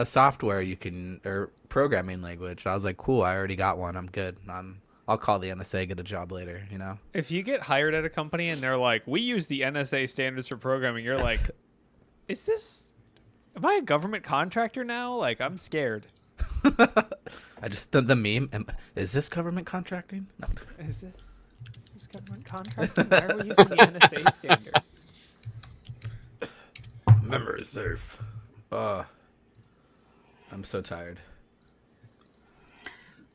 a software you can or programming language. I was like, cool, I already got one. I'm good. I'll call the NSA, get a job later, you know? If you get hired at a company and they're like, we use the NSA standards for programming, you're like, am I a government contractor now? Like, I'm scared. I just, the meme, is this government contracting? No. Is this government contracting? Why are we using the NSA standards? Memory safe. I'm so tired.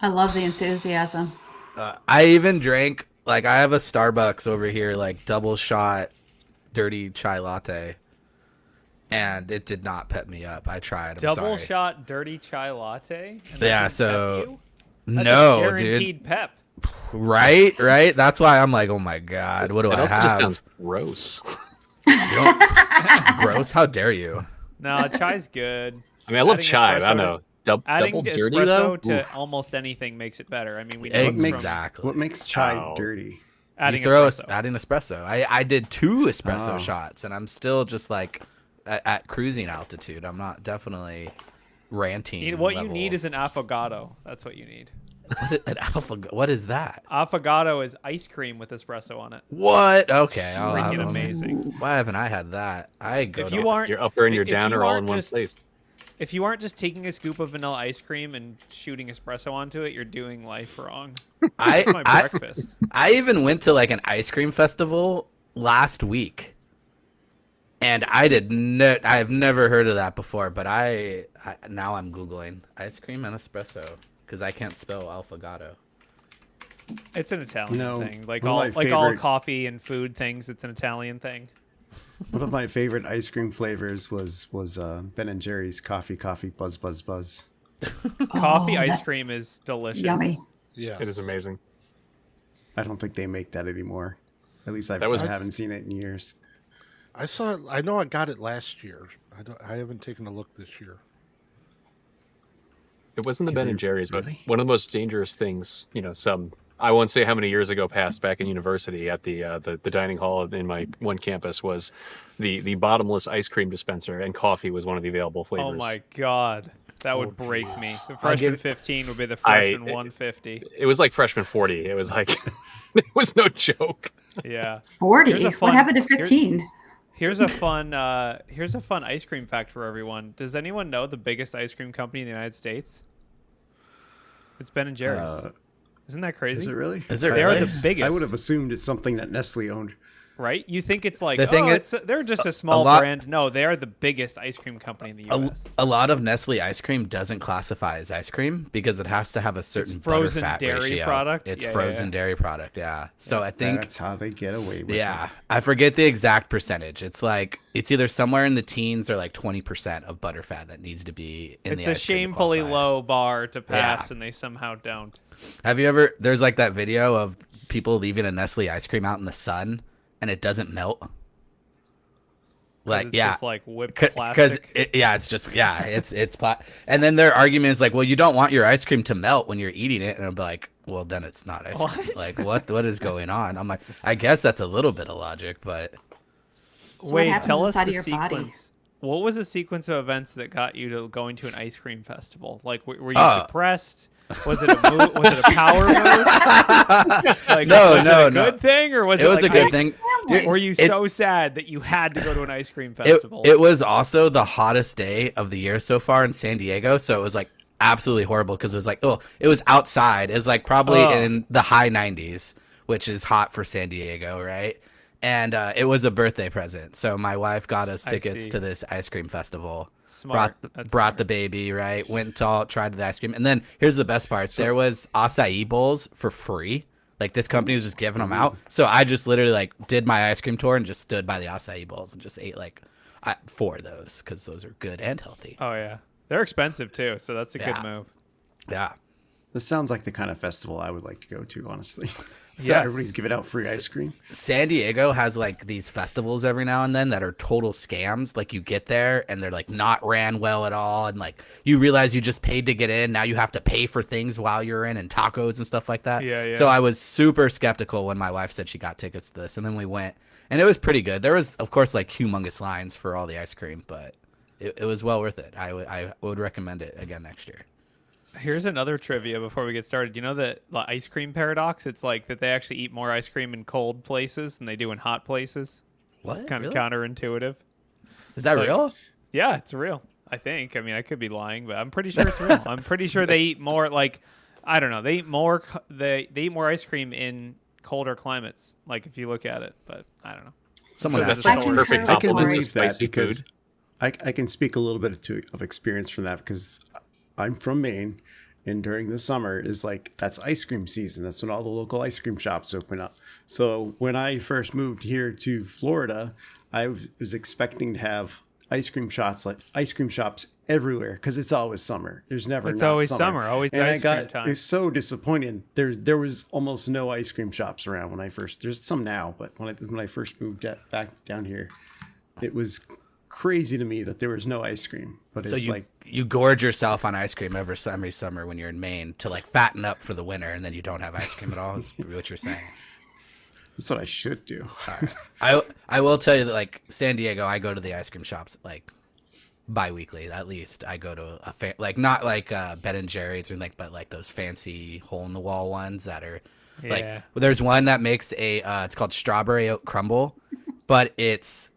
I love the enthusiasm. I even drank, like, I have a Starbucks over here, like, double shot dirty chai latte. And it did not pep me up. I tried. I'm Double sorry. shot dirty chai latte? And Yeah, that so didn't pep you? That's no, a guaranteed dude. pep. Right. That's why I'm like, oh my god, what do I also have? just sounds gross. Gross. How dare you? No, chai's good. I mean, I love Adding chai. I espresso don't know. Adding Double to dirty espresso though. to Oof. almost anything makes it better. I mean, we know Exactly. What makes chai Oh. dirty? adding You throw espresso. adding espresso. I did 2 espresso Oh. shots, and I'm still just like at cruising altitude. I'm not definitely ranting. What you level. need is an affogato. That's what you need. What is that? Affogato is ice cream with espresso on it. What? Okay. Freaking amazing. Why haven't I had that? I go. If to- you aren't, Your upper and your if downer you all in aren't one just- place. If you aren't just taking a scoop of vanilla ice cream and shooting espresso onto it, you're doing life wrong. That's my breakfast. I even went to like an ice cream festival last week, and I have never heard of that before. But now I'm googling ice cream and espresso because I can't spell affogato. It's an Italian No, thing. Like one all of my all favorite- coffee and food things, it's an Italian thing. One of my favorite ice cream flavors was Ben and Jerry's coffee buzz buzz buzz. Coffee ice that's cream is delicious. Yummy. Yeah. It is amazing. I don't think they make that anymore. At least I haven't seen it in years. I saw it. I know I got it last year. I haven't taken a look this year. It wasn't the Do Ben they and Jerry's, but really? one of the most dangerous things, I won't say how many years ago passed back in university at the dining hall in my one campus was the bottomless ice cream dispenser, and coffee was one of the available flavors. Oh my god, that would break me. The I'll freshman give- 15 would be the freshman 150. It was like freshman 40. It was like, it was no joke. Yeah. 40. Here's a What fun- happened to 15? Here's a fun ice cream fact for everyone. Does anyone know the biggest ice cream company in the United States? It's Ben and Jerry's. Isn't that crazy? Is it really? Is it They are really? the biggest. I would have assumed it's something that Nestle owned. Right? You think it's like, The thing is- they're just a small lot- brand. No, they are the biggest ice cream company in the U.S. A lot of Nestle ice cream doesn't classify as ice cream because it has to have a certain frozen butter fat dairy ratio. product? It's Yeah, frozen yeah. dairy product. Yeah. So I think That's how they get away with yeah, I forget the exact percentage. It's like it's either somewhere in the teens or like 20% of butter fat that needs to be in It's the a ice cream to shamefully qualify. low bar to pass, Yeah. and they somehow don't. Have you ever? There's like that video of people leaving a Nestle ice cream out in the sun and it doesn't melt. Like It's yeah, just like whipped because plastic. it's and then their argument is like, well, you don't want your ice cream to melt when you're eating it, and I'm like, well, then it's not ice cream. What? Like what is going on? I'm like, I guess that's a little bit of logic, but What Wait, happens tell us inside the of your body? sequence. What was the sequence of events that got you to going to an ice cream festival? Like, were you depressed? Was it a move? Was it a power move? Like, No, was no, it a no. good thing, or was it was like a good how- thing. Dude, Were you it- so sad that you had to go to an ice cream festival? It was also the hottest day of the year so far in San Diego, so it was like absolutely horrible because it was like, it was outside. It was like probably in the high 90s, which is hot for San Diego, right? And it was a birthday present, so my wife got us tickets see. to this ice cream festival. Smart. That's Brought smart. the baby, right? Went to tried the ice cream, and then here's the best part: there was acai bowls for free. Like this company was just giving them out, so I just literally like did my ice cream tour and just stood by the acai bowls and just ate like 4 of those because those are good and healthy. Oh yeah, they're expensive too, so that's a Yeah. good move. Yeah. This sounds like the kind of festival I would like to go to, honestly. So- Everybody's giving out free ice cream. San Diego has like these festivals every now and then that are total scams. Like you get there and they're like not ran well at all, and like you realize you just paid to get in. Now you have to pay for things while you're in and tacos and stuff like that. Yeah, yeah. So I was super skeptical when my wife said she got tickets to this, and then we went, and it was pretty good. There was of course like humongous lines for all the ice cream, but it was well worth it. I would recommend it again next year. Here's another trivia before we get started. You know the ice cream paradox? It's like that they actually eat more ice cream in cold places than they do in hot places. What? It's kind Really? of counterintuitive. Is that Like- real? Yeah, it's real. I think. I mean, I could be lying, but I'm pretty sure it's real. I'm pretty sure they eat more. Like, I don't know. They eat more. They eat more ice cream in colder climates. Like, if you look at it, but I don't know. Someone Sure, asked that's I a can source. perfect prove I can complement to believe that spicy because food. I can speak a little bit of experience from that because I'm from Maine, and during the summer is like that's ice cream season. That's when all the local ice cream shops open up. So when I first moved here to Florida, I was expecting to have ice cream shops everywhere because it's always summer. There's never It's not always summer, always and ice cream time. It's so disappointing. There was almost no ice cream shops around when I first. There's some now, but when I first moved back down here, it was crazy to me that there was no ice cream. But So it's like you gorge yourself on ice cream every summer when you're in Maine to like fatten up for the winter, and then you don't have ice cream at all. Is what you're saying? that's what I should do. I will tell you that like San Diego, I go to the ice cream shops like bi-weekly at least. I go to like not like Ben and Jerry's or like, but like those fancy hole in the wall ones that are like Yeah. there's one that makes a it's called strawberry oat crumble, but it's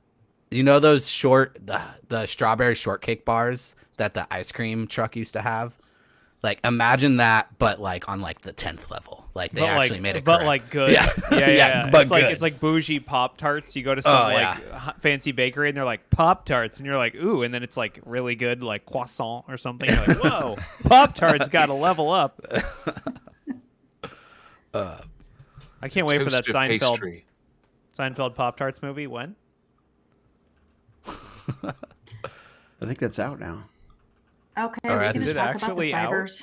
those the strawberry shortcake bars that the ice cream truck used to have. Like imagine that, but like on like the 10th level. Like they actually made it but correct. like good. Yeah. Yeah. But It's like bougie Pop Tarts. You go to some fancy bakery and they're like Pop Tarts, and you're like ooh, and then it's like really good like croissant or something. You're like whoa, Pop Tarts got to level up. I can't wait for that Toasted pastry. Seinfeld Pop Tarts movie. When? I think that's out now. Okay, All right, we is can it talk about the actually out? cybers.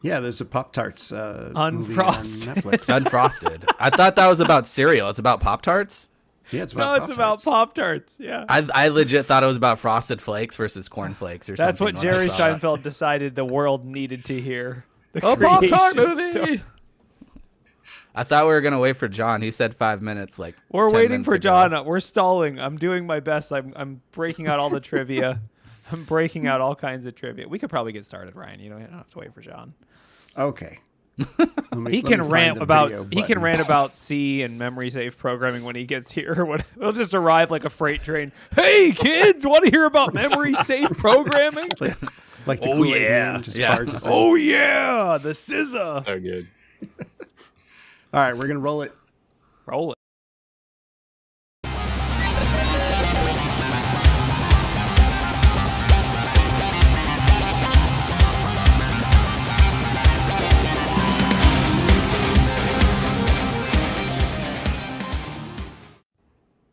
Yeah, there's a Pop Tarts movie on Unfrosted. Netflix. Unfrosted. I thought that was about cereal. It's about Pop Tarts. Yeah, it's No, about it's about Pop-Tarts. Pop Tarts. Yeah. I legit thought it was about Frosted Flakes versus Corn Flakes or That's something. what when I Jerry saw that. Seinfeld decided the world needed to hear. The Oh, Pop Tart creation movie. story. I thought we were gonna wait for John. He said 5 minutes. Like We're 10 waiting minutes for ago. John. We're stalling. I'm doing my best. I'm breaking out all the trivia. I'm breaking out all kinds of trivia. We could probably get started, Ryan. You don't have to wait for John. Okay. He can rant about C and memory safe programming when he gets here. He'll just arrive like a freight train. Hey kids, want to hear about memory safe programming? Like the Oh, Kool-Aid yeah. Man just Yeah. barges in. Oh yeah, the CISA. So good. All right, we're gonna roll it. Roll it.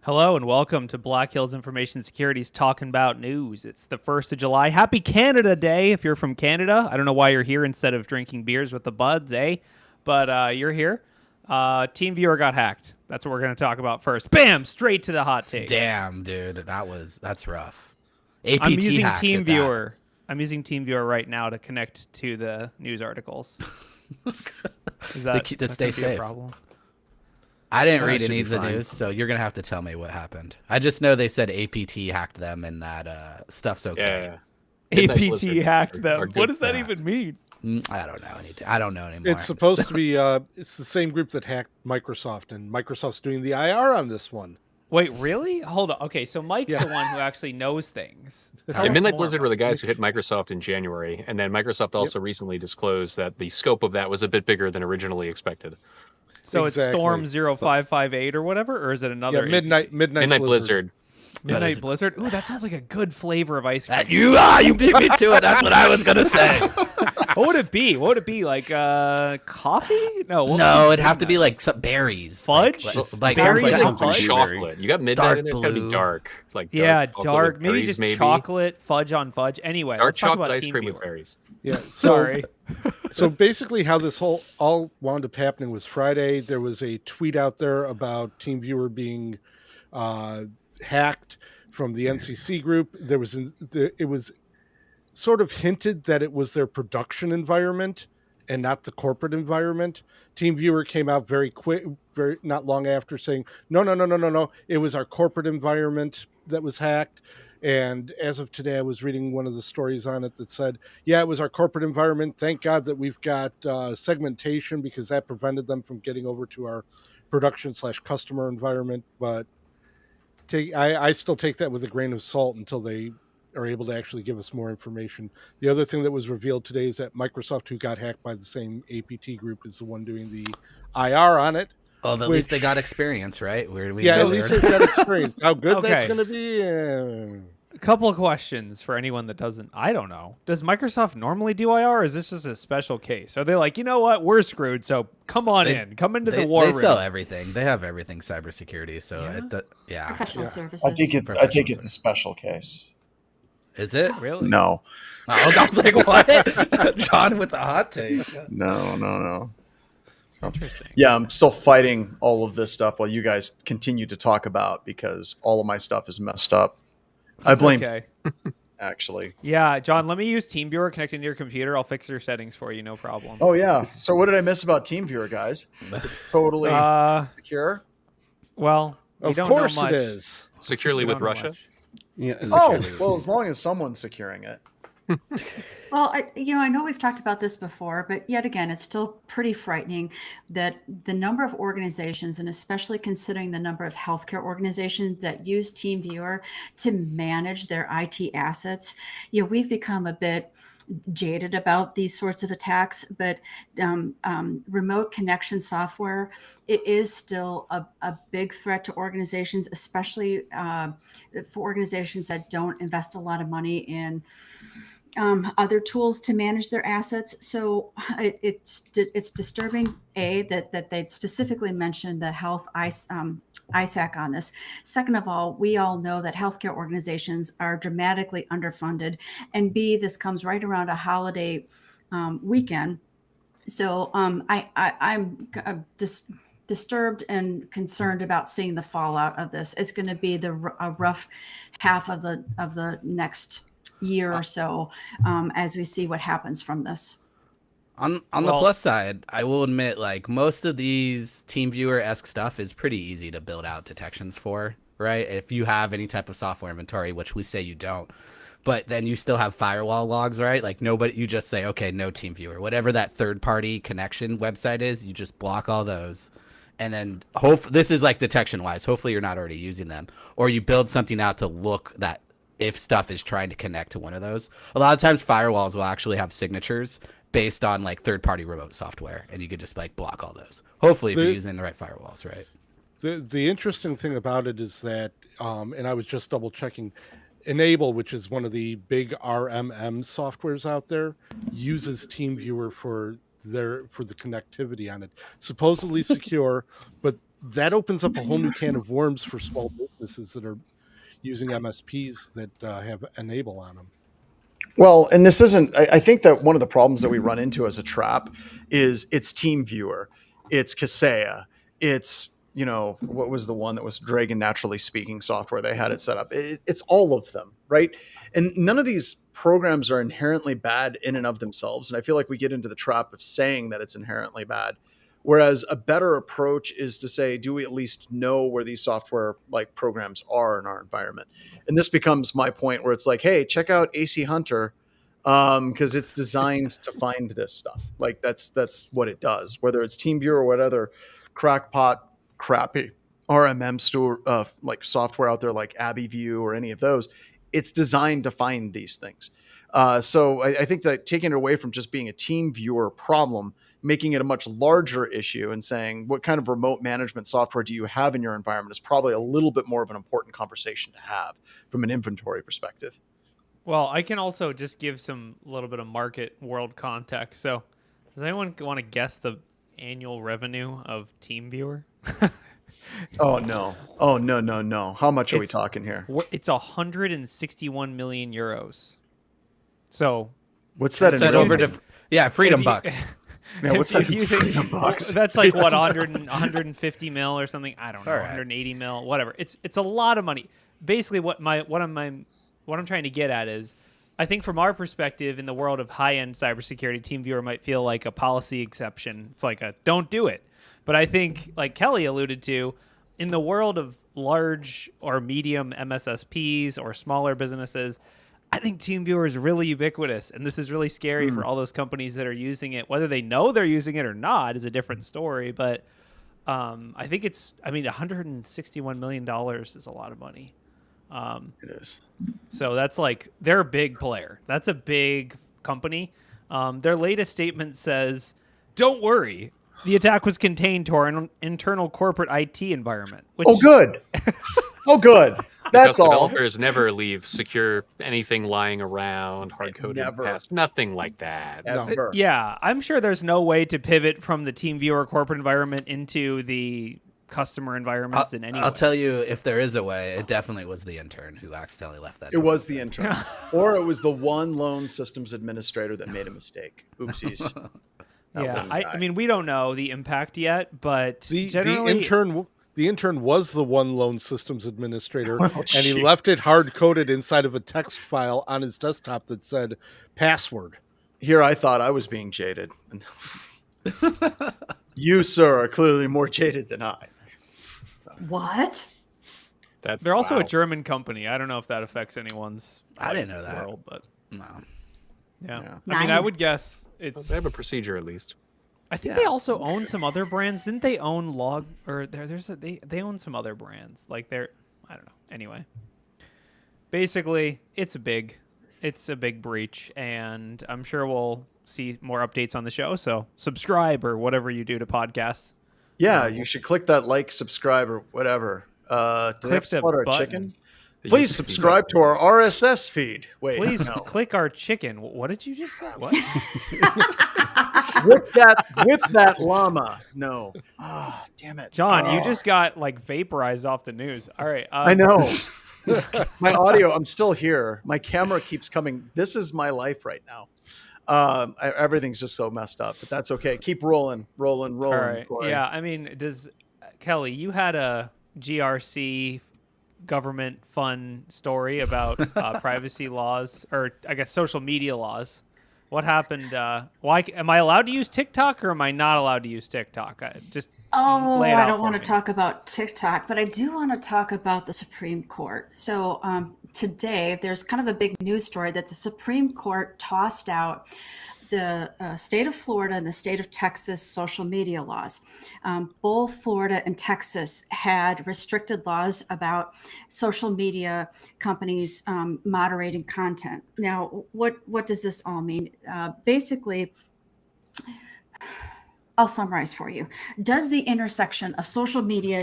Hello and welcome to Black Hills Information Security's Talkin Bout News. It's the 1st of July. Happy Canada Day if you're from Canada. I don't know why you're here instead of drinking beers with the buds, eh? But you're here. TeamViewer got hacked. That's what we're going to talk about first. Bam! Straight to the hot take. Damn, dude, that's rough. APT I'm using hacked at TeamViewer. I'm using TeamViewer right now to connect to the news articles. Is that To that stay could be a safe. problem? I didn't That read should any be of the fine. news, so you're gonna have to tell me what happened. I just know they said APT hacked them, and that stuff's okay. Yeah. Midnight APT Blizzard hacked are them. good What does that for even mean? I don't know anything. I don't know anymore. It's supposed to be. It's the same group that hacked Microsoft, and Microsoft's doing the IR on this one. Wait, really? Hold on. Okay, so Mike's Yeah. the one who actually knows things. Tell Yeah, us Midnight more Blizzard about were the it. guys who hit Microsoft in January, and then Microsoft also recently disclosed that the scope of that was a bit bigger than originally expected. So it's Exactly. Storm 0558 or whatever, or is it another? Yeah, Midnight Midnight Blizzard. Midnight Blizzard. Ooh, that sounds like a good flavor of ice cream. You beat me to it. That's what I was gonna say. What would it be? What would it be? Like coffee? No. what No, would it'd have to be like some berries, Fudge? like Berries Sounds like and fudge? chocolate. You got midnight Dark in there. It's got to be blue. dark. Like Yeah, chocolate dark. with Maybe berries, just maybe. chocolate fudge on fudge. Anyway, Dark let's talk chocolate about ice cream with TeamViewer. berries. Yeah. Sorry. So basically, how this all wound up happening was Friday. There was a tweet out there about TeamViewer being hacked from the NCC group. It was sort of hinted that it was their production environment and not the corporate environment. TeamViewer came out very quick, not long after, saying, no. It was our corporate environment that was hacked. And as of today, I was reading one of the stories on it that said, yeah, it was our corporate environment. Thank God that we've got segmentation, because that prevented them from getting over to our production/customer environment. But I still take that with a grain of salt until they are able to actually give us more information. The other thing that was revealed today is that Microsoft, who got hacked by the same APT group, is the one doing the IR on it. Well, at least they got experience, right? At least they've got experience. How good that's Okay. going to be? A couple of questions for anyone that doesn't. I don't know. Does Microsoft normally do IR, or is this just a special case? Are they like, you know what, we're screwed, so come on in, come into the war They room? sell everything. They have everything cybersecurity. So yeah. Professional Yeah. services. I think it's a special case. Is it? Really? No, Oh, I was like, what? John with the hot take. no. So, Interesting. yeah, I'm still fighting all of this stuff while you guys continue to talk about, because all of my stuff is messed up. I blame Okay. actually. Yeah, John, let me use TeamViewer connecting to your computer. I'll fix your settings for you, no problem. Oh yeah. So what did I miss about TeamViewer, guys? It's totally secure. Well, we Of don't course know much. it is. Securely We with don't know Russia. much. Yeah. Oh well, as long as someone's securing it. Well, I know we've talked about this before, but yet again, it's still pretty frightening that the number of organizations, and especially considering the number of healthcare organizations that use TeamViewer to manage their IT assets, we've become a bit jaded about these sorts of attacks, but remote connection software, it is still a big threat to organizations, especially for organizations that don't invest a lot of money in other tools to manage their assets. So it's disturbing, that they specifically mentioned the health ISAC on this. Second of all, we all know that healthcare organizations are dramatically underfunded, and B, this comes right around a holiday weekend. So I'm just disturbed and concerned about seeing the fallout of this. It's going to be a rough half of the next year or so as we see what happens from this. On the plus side, I will admit, like, most of these TeamViewer-esque stuff is pretty easy to build out detections for, right? If you have any type of software inventory, which we say you don't, but then you still have firewall logs, right? Like, you just say, okay, no TeamViewer. Whatever that third-party connection website is, you just block all those. And then this is like detection-wise. Hopefully you're not already using them. Or you build something out to look that if stuff is trying to connect to one of those. A lot of times firewalls will actually have signatures based on like third-party remote software, and you could just like block all those. Hopefully if you're using the right firewalls, right? The interesting thing about it is that, and I was just double checking, Enable, which is one of the big RMM softwares out there, uses TeamViewer for the connectivity on it. Supposedly secure, but that opens up a whole new can of worms for small businesses that are using MSPs that have Enable on them. Well, and this isn't, I think that one of the problems that we run into as a trap is it's TeamViewer, it's Kaseya, it's, what was the one that was Dragon Naturally Speaking software? They had it set up. It's all of them, right? And none of these programs are inherently bad in and of themselves. And I feel like we get into the trap of saying that it's inherently bad. Whereas a better approach is to say, do we at least know where these software like programs are in our environment? And this becomes my point where it's like, hey, check out AC Hunter because it's designed to find this stuff. Like that's what it does. Whether it's TeamViewer or what other crackpot, crappy RMM store like software out there like AbbeyView or any of those, it's designed to find these things. So I think that taking it away from just being a TeamViewer problem, making it a much larger issue and saying what kind of remote management software do you have in your environment is probably a little bit more of an important conversation to have from an inventory perspective. Well, I can also just give some little bit of market world context. So does anyone want to guess the annual revenue of TeamViewer? Oh, no. How much are we talking here? It's 161 million euros. So what's that in over to freedom bucks. Yeah, what's that in freedom bucks? That's like what 150 mil or something. I don't know, Right. 180 mil, whatever. It's a lot of money. Basically, what I'm trying to get at is, I think from our perspective in the world of high-end cybersecurity, TeamViewer might feel like a policy exception. It's like a don't do it. But I think, like Kelly alluded to, in the world of large or medium MSSPs or smaller businesses, I think TeamViewer is really ubiquitous, and this is really scary for all those companies that are using it. Whether they know they're using it or not is a different story, but I think $161 million is a lot of money. It is. So that's like, they're a big player. That's a big company. Their latest statement says, don't worry, the attack was contained to our internal corporate IT environment. Which, oh, good. Oh, good. That's because all. developers never leave secure anything lying around, hard-coded, Never. past, nothing like that. Ever. Yeah, I'm sure there's no way to pivot from the TeamViewer corporate environment into the customer environments in any way. I'll tell you, if there is a way, it definitely was the intern who accidentally left that. It was the intern. Or it was the one lone systems administrator that made a mistake. Oopsies. Yeah, I mean, we don't know the impact yet, but The intern was the one lone systems administrator, and he left it hard-coded inside of a text file on his desktop that said password. Here I thought I was being jaded. You, sir, are clearly more jaded than I. What? They're also a German company. I don't know if that affects anyone's I didn't know that. world, but No. yeah. I mean, I would guess it's. They have a procedure at least. I think they also own some other brands. Didn't they own Log or they own some other brands? Like I don't know. Anyway. Basically, it's a big breach, and I'm sure we'll see more updates on the show, so subscribe or whatever you do to podcasts. Yeah, you should click that like, subscribe, or whatever. Do they have to slaughter a chicken? Please subscribe to our RSS feed. Wait, please no. click our chicken. What did you just say? What? Whip that llama. No. Ah, damn it. John, you just got like vaporized off the news. All right. I know. My audio, I'm still here. My camera keeps coming. This is my life right now. Everything's just so messed up, but that's okay. Keep rolling. All right. Yeah, I mean, Kelly, you had a GRC government fun story about privacy laws, or I guess social media laws. What happened? Why am I allowed to use TikTok, or am I not allowed to use TikTok? I don't want to talk about TikTok, but I do want to talk about the Supreme Court. So today, there's kind of a big news story that the Supreme Court tossed out the state of Florida and the state of Texas social media laws. Both Florida and Texas had restricted laws about social media companies moderating content. Now, what does this all mean? Basically, I'll summarize for you. Does the intersection of social media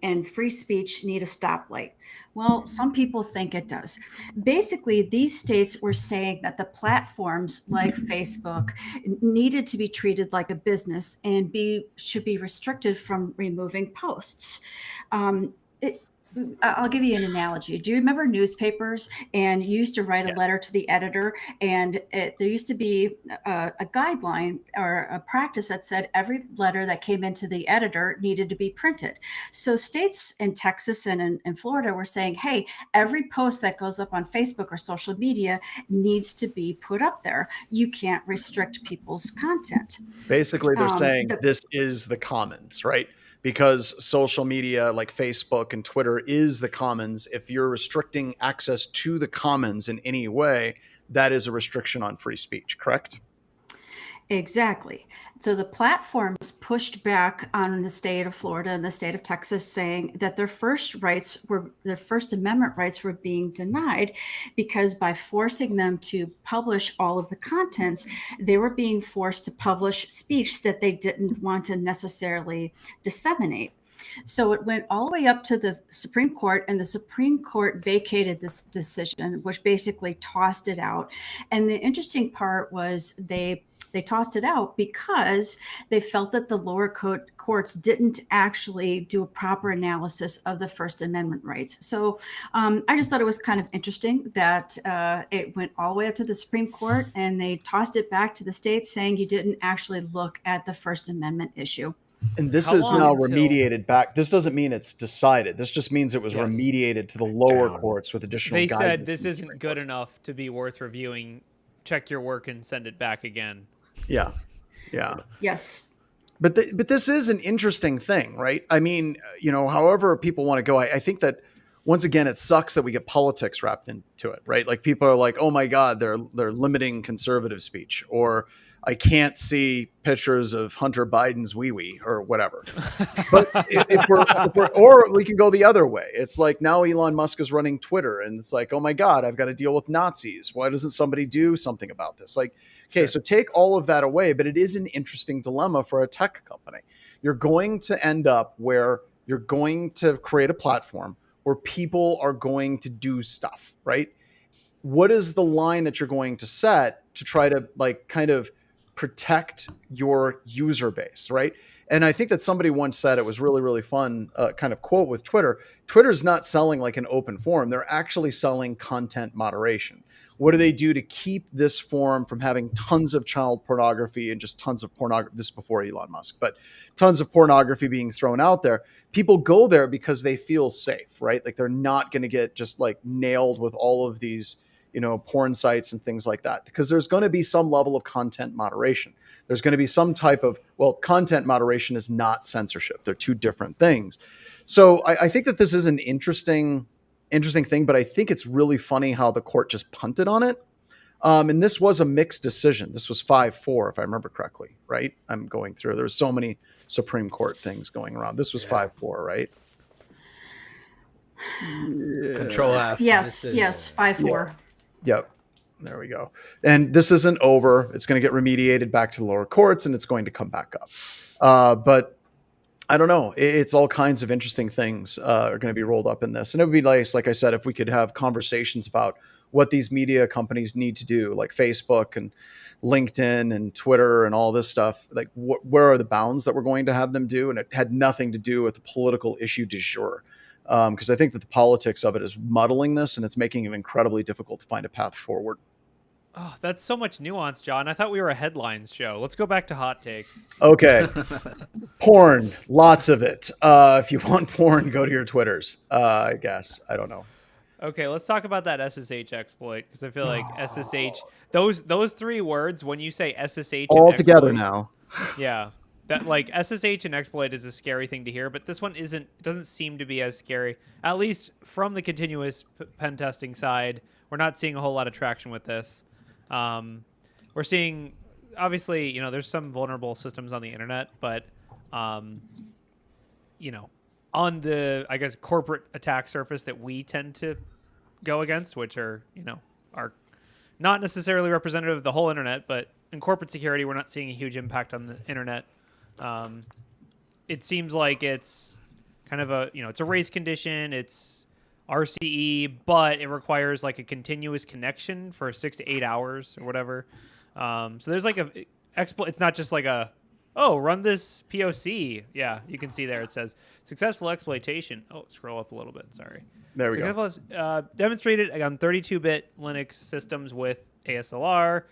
and free speech need a stoplight? Well, some people think it does. Basically, these states were saying that the platforms like Facebook needed to be treated like a business and should be restricted from removing posts. I'll give you an analogy. Do you remember newspapers? And you used to write a letter to the editor, and there used to be a guideline or a practice that said every letter that came into the editor needed to be printed. So states in Texas and in Florida were saying, hey, every post that goes up on Facebook or social media needs to be put up there. You can't restrict people's content. Basically, they're saying this is the commons, right? Because social media like Facebook and Twitter is the commons. If you're restricting access to the commons in any way, that is a restriction on free speech, correct? Exactly. So the platforms pushed back on the state of Florida and the state of Texas, saying that their First Amendment rights were being denied because by forcing them to publish all of the contents, they were being forced to publish speech that they didn't want to necessarily disseminate. So it went all the way up to the Supreme Court, and the Supreme Court vacated this decision, which basically tossed it out. And the interesting part was they tossed it out because they felt that the lower courts didn't actually do a proper analysis of the First Amendment rights. So I just thought it was kind of interesting that it went all the way up to the Supreme Court, and they tossed it back to the states, saying you didn't actually look at the First Amendment issue. And this is now remediated back. This doesn't mean it's decided. This just means it was remediated to the lower courts with additional guidance. They said this isn't good enough to be worth reviewing. Check your work and send it back again. Yeah. Yes. But this is an interesting thing, right? I mean, however people want to go, I think that once again, it sucks that we get politics wrapped into it, right? Like people are like, oh my God, they're limiting conservative speech, or I can't see pictures of Hunter Biden's wee-wee or whatever. But or we can go the other way. It's like now Elon Musk is running Twitter and it's like, oh my God, I've got to deal with Nazis. Why doesn't somebody do something about this? Like, okay, so take all of that away, but it is an interesting dilemma for a tech company. You're going to end up where you're going to create a platform where people are going to do stuff, right? What is the line that you're going to set to try to like kind of protect your user base, right? And I think that somebody once said, it was really, really fun kind of quote with Twitter. Twitter's not selling like an open forum. They're actually selling content moderation. What do they do to keep this forum from having tons of child pornography and just tons of pornography? This is before Elon Musk, but tons of pornography being thrown out there. People go there because they feel safe, right? Like they're not going to get just like nailed with all of these, porn sites and things like that, because there's going to be some level of content moderation. There's going to be some type of, content moderation is not censorship. They're two different things. So I think that this is an interesting thing, but I think it's really funny how the court just punted on it. And this was a mixed decision. This was 5-4, if I remember correctly, right? I'm going through. There were so many Supreme Court things going around. This was 5-4, right? Control F. Yes, 5-4. Yep. There we go. And this isn't over. It's going to get remediated back to the lower courts and it's going to come back up. But I don't know. It's all kinds of interesting things are going to be rolled up in this. And it would be nice, like I said, if we could have conversations about what these media companies need to do, like Facebook and LinkedIn and Twitter and all this stuff. Like where are the bounds that we're going to have them do? And it had nothing to do with the political issue du jour. Because I think that the politics of it is muddling this and it's making it incredibly difficult to find a path forward. Oh, that's so much nuance, John. I thought we were a headlines show. Let's go back to hot takes. Okay. Porn, lots of it. If you want porn, go to your Twitters, I guess. I don't know. Okay, let's talk about that SSH exploit, because I feel like SSH, those three words, when you say SSH all and together exploit, now. Yeah. That like SSH and exploit is a scary thing to hear, but this one doesn't seem to be as scary. At least from the continuous pen testing side, we're not seeing a whole lot of traction with this. We're seeing, obviously, there's some vulnerable systems on the internet, but, on the, I guess, corporate attack surface that we tend to go against, which are, are not necessarily representative of the whole internet, but in corporate security, we're not seeing a huge impact on the internet. It seems like it's kind of it's a race condition. It's RCE, but it requires like a continuous connection for 6 to 8 hours or whatever. So there's like a exploit. It's not just like run this POC. Yeah, you can see there it says successful exploitation. Oh, scroll up a little bit. Sorry. There we go. Demonstrated on 32-bit Linux systems with ASLR.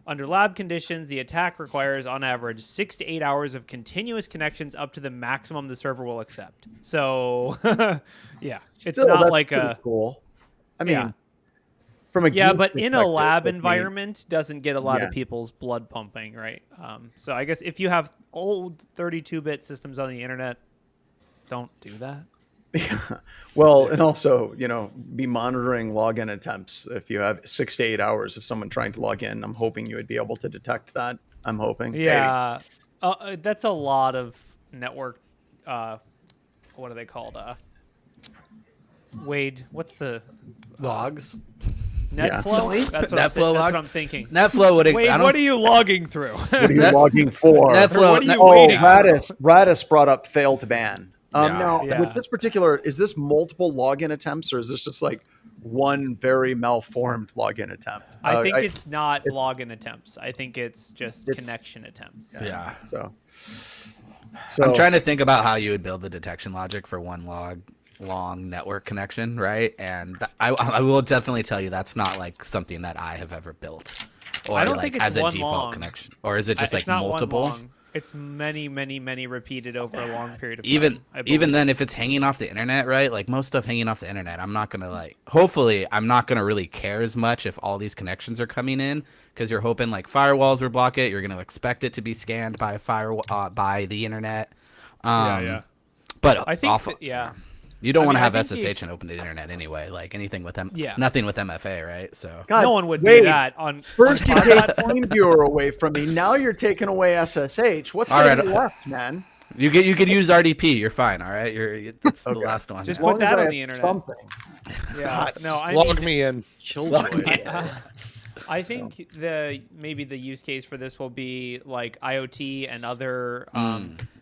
Under lab conditions, the attack requires, on average, 6 to 8 hours of continuous connections up to the maximum the server will accept. So, yeah, it's not like a cool. I mean, from a but in a lab environment, doesn't get a lot of people's blood pumping, right? So I guess if you have old 32-bit systems on the internet, don't do that. Well, and also, be monitoring login attempts. If you have 6 to 8 hours of someone trying to log in, I'm hoping you would be able to detect that. I'm hoping. Yeah. That's a lot of network. What are they called? Wade, what's the logs? NetFlow? Noise? That's NetFlow what logs? I'm thinking. NetFlow would. Wade, what are you logging through? What are you logging for? NetFlow. What are you waiting for? Radis brought up fail to ban. Now, Yeah. with this particular, is this multiple login attempts or is this just like one very malformed login attempt? I think it's not login attempts. I think it's just connection attempts. Yeah. So I'm trying to think about how you would build the detection logic for one long network connection, right? And I will definitely tell you that's not like something that I have ever built, or I don't like think it's as a one default long connection, or is it just it's like not multiple? One long. It's many, many, many repeated over a long period of time. Even then, if it's hanging off the internet, right? Like most stuff hanging off the internet, I'm not gonna hopefully I'm not gonna really care as much if all these connections are coming in, because you're hoping like firewalls will block it. You're gonna expect it to be scanned by by the internet. Yeah. But I think you don't want to have think SSH and open the internet anyway. Like anything with Yeah. nothing with MFA, right? So God, no one would wait. do that on. First you take TeamViewer away from me. Now you're taking away SSH. What's going to be left, man? you could use RDP. You're fine. All right. That's the last one. Just yeah. put that on I the have internet. something. Yeah. No, I Log mean, me in. I think maybe the use case for this will be like IoT and other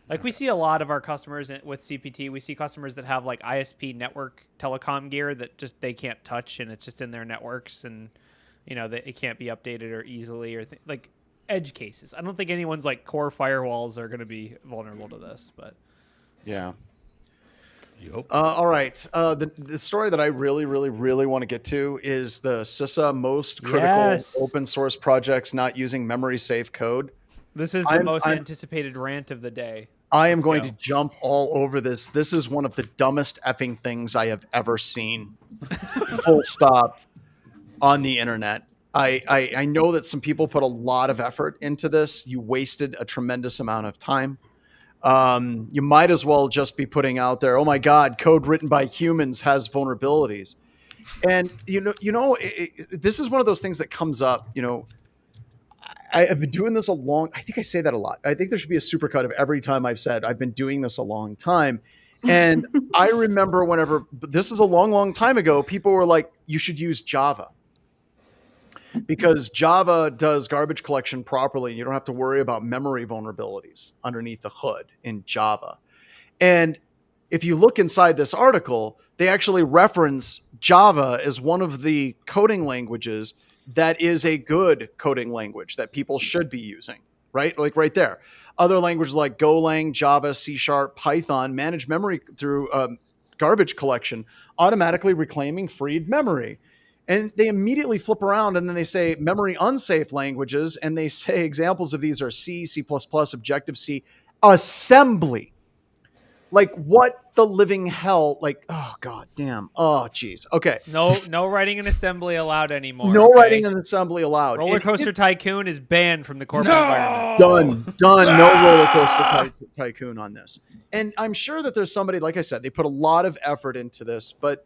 like we see a lot of our customers with CPT. We see customers that have like ISP network telecom gear that just they can't touch, and it's just in their networks, and it can't be updated or easily or like edge cases. I don't think anyone's like core firewalls are going to be vulnerable to this, but yeah. You hope. All right. The story that I really, really, really want to get to is the CISA most critical open source projects not using memory safe code. This is the most anticipated rant of the day. I am going to jump all over this. This is one of the dumbest effing things I have ever seen. Full stop. On the internet. I know that some people put a lot of effort into this. You wasted a tremendous amount of time. You might as well just be putting out there, oh my God, code written by humans has vulnerabilities. And, this is one of those things that comes up, I have been doing this I think I say that a lot. I think there should be a supercut of every time I've said I've been doing this a long time. And I remember this is a long, long time ago, people were like, you should use Java. Because Java does garbage collection properly, and you don't have to worry about memory vulnerabilities underneath the hood in Java. And if you look inside this article, they actually reference Java as one of the coding languages that is a good coding language that people should be using, right? Like right there. Other languages like Golang, Java, C#, Python manage memory through garbage collection, automatically reclaiming freed memory. And they immediately flip around and then they say memory unsafe languages. And they say examples of these are C, C++, Objective-C, assembly. Like what the living hell? Like, oh, God damn. Oh, geez. Okay. No writing in assembly allowed anymore. No writing in assembly allowed. Roller Coaster Tycoon is banned from the corporate environment. Done. No Roller Coaster Tycoon on this. And I'm sure that there's somebody, like I said, they put a lot of effort into this, but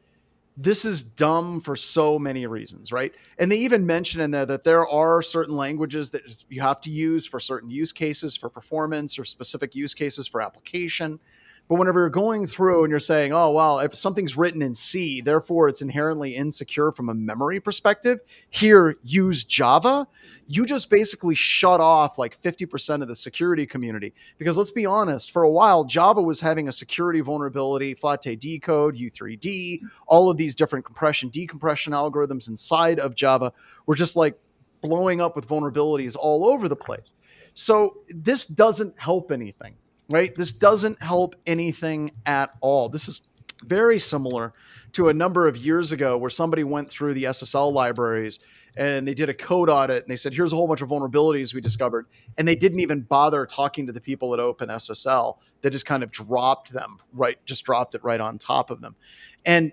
this is dumb for so many reasons, right? And they even mention in there that there are certain languages that you have to use for certain use cases, for performance, or specific use cases for application. But whenever you're going through and you're saying, oh, well, if something's written in C, therefore it's inherently insecure from a memory perspective, here, use Java, you just basically shut off like 50% of the security community. Because let's be honest, for a while, Java was having a security vulnerability, flat decode, U3D, all of these different compression, decompression algorithms inside of Java were just like blowing up with vulnerabilities all over the place. So this doesn't help anything. Right? This doesn't help anything at all. This is very similar to a number of years ago where somebody went through the SSL libraries and they did a code audit and they said, here's a whole bunch of vulnerabilities we discovered. And they didn't even bother talking to the people at OpenSSL. They just kind of dropped them, right? Just dropped it right on top of them. And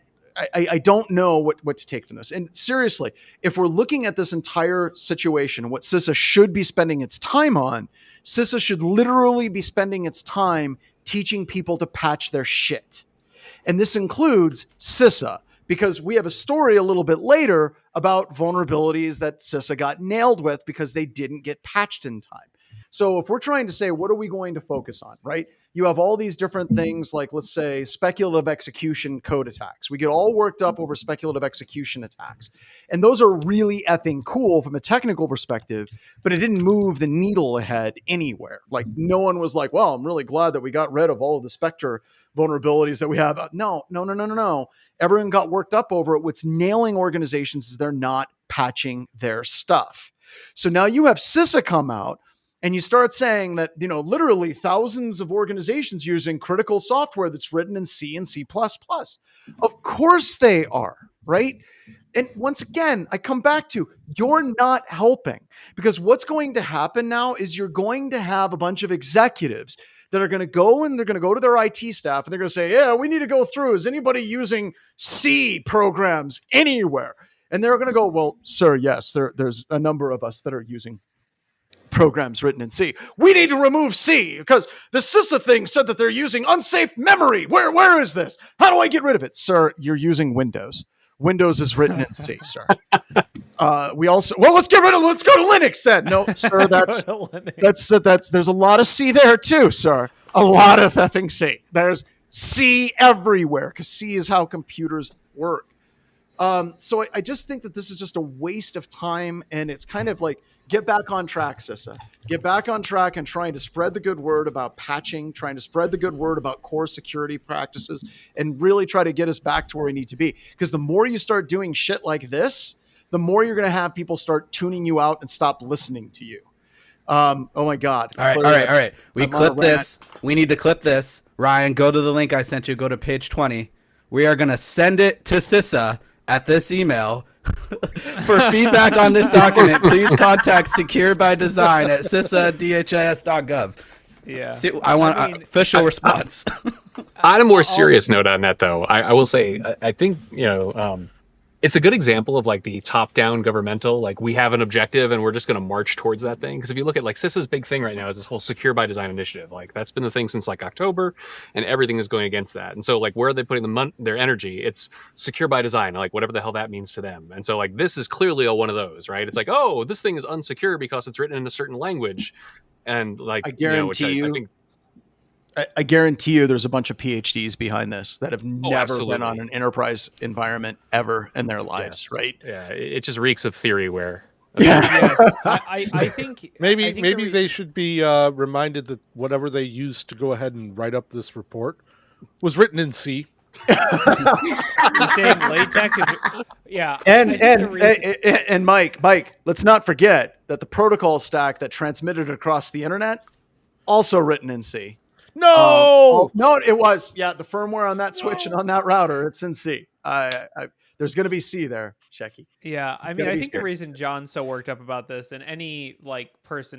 I don't know what to take from this. And seriously, if we're looking at this entire situation, what CISA should be spending its time on, CISA should literally be spending its time teaching people to patch their shit. And this includes CISA, because we have a story a little bit later about vulnerabilities that CISA got nailed with because they didn't get patched in time. So if we're trying to say, what are we going to focus on, right? You have all these different things like, let's say, speculative execution code attacks. We get all worked up over speculative execution attacks. And those are really effing cool from a technical perspective, but it didn't move the needle ahead anywhere. Like no one was like, well, I'm really glad that we got rid of all of the Spectre vulnerabilities that we have. No. Everyone got worked up over it. What's nailing organizations is they're not patching their stuff. So now you have CISA come out, and you start saying that, literally thousands of organizations using critical software that's written in C and C++. Of course they are. right? And once again, I come back to, you're not helping, because what's going to happen now is you're going to have a bunch of executives that are going to go and they're going to go to their IT staff and they're going to say, yeah, we need to go through. Is anybody using C programs anywhere? And they're going to go, well, sir, yes, there's a number of us that are using programs written in C. We need to remove C because the CISA thing said that they're using unsafe memory. Where is this? How do I get rid of it? Sir, you're using Windows. Windows is written in C, sir. Let's get rid of, let's go to Linux then. No, sir, that's there's a lot of C there too, sir. A lot of effing C. There's C everywhere because C is how computers work. So I just think that this is just a waste of time, and it's kind of like, get back on track, CISA. Get back on track and trying to spread the good word about patching, trying to spread the good word about core security practices, and really try to get us back to where we need to be. Because the more you start doing shit like this, the more you're going to have people start tuning you out and stop listening to you. Oh my God. All right. We clip this. We need to clip this. Ryan, go to the link I sent you. Go to page 20. We are going to send it to CISA at this email. For feedback on this document, please contact Secure by Design at CISA.dhis.gov. Yeah. See, I want an official response. On a more serious note on that, though, I will say, I think, it's a good example of like the top-down governmental, like we have an objective and we're just going to march towards that thing. Because if you look at like CISA's big thing right now is this whole Secure by Design initiative. Like that's been the thing since like October, and everything is going against that. And so like where are they putting their energy? It's Secure by Design, like whatever the hell that means to them. And so like this is clearly one of those, right? It's like, oh, this thing is unsecure because it's written in a certain language, and like I guarantee I think. I guarantee you there's a bunch of PhDs behind this that have never absolutely. been on an enterprise environment ever in their lives, Yes. right? Yeah, it just reeks of theoryware. Yes. I think maybe they should be reminded that whatever they used to go ahead and write up this report was written in C. You're saying LaTeX is, yeah. And Mike, let's not forget that the protocol stack that transmitted across the internet also written in C. No, no, it was. Yeah, the firmware on that switch and on that router, it's in C. There's going to be C there, Shecky. Yeah, I mean, I think the reason John's so worked up about this, and any like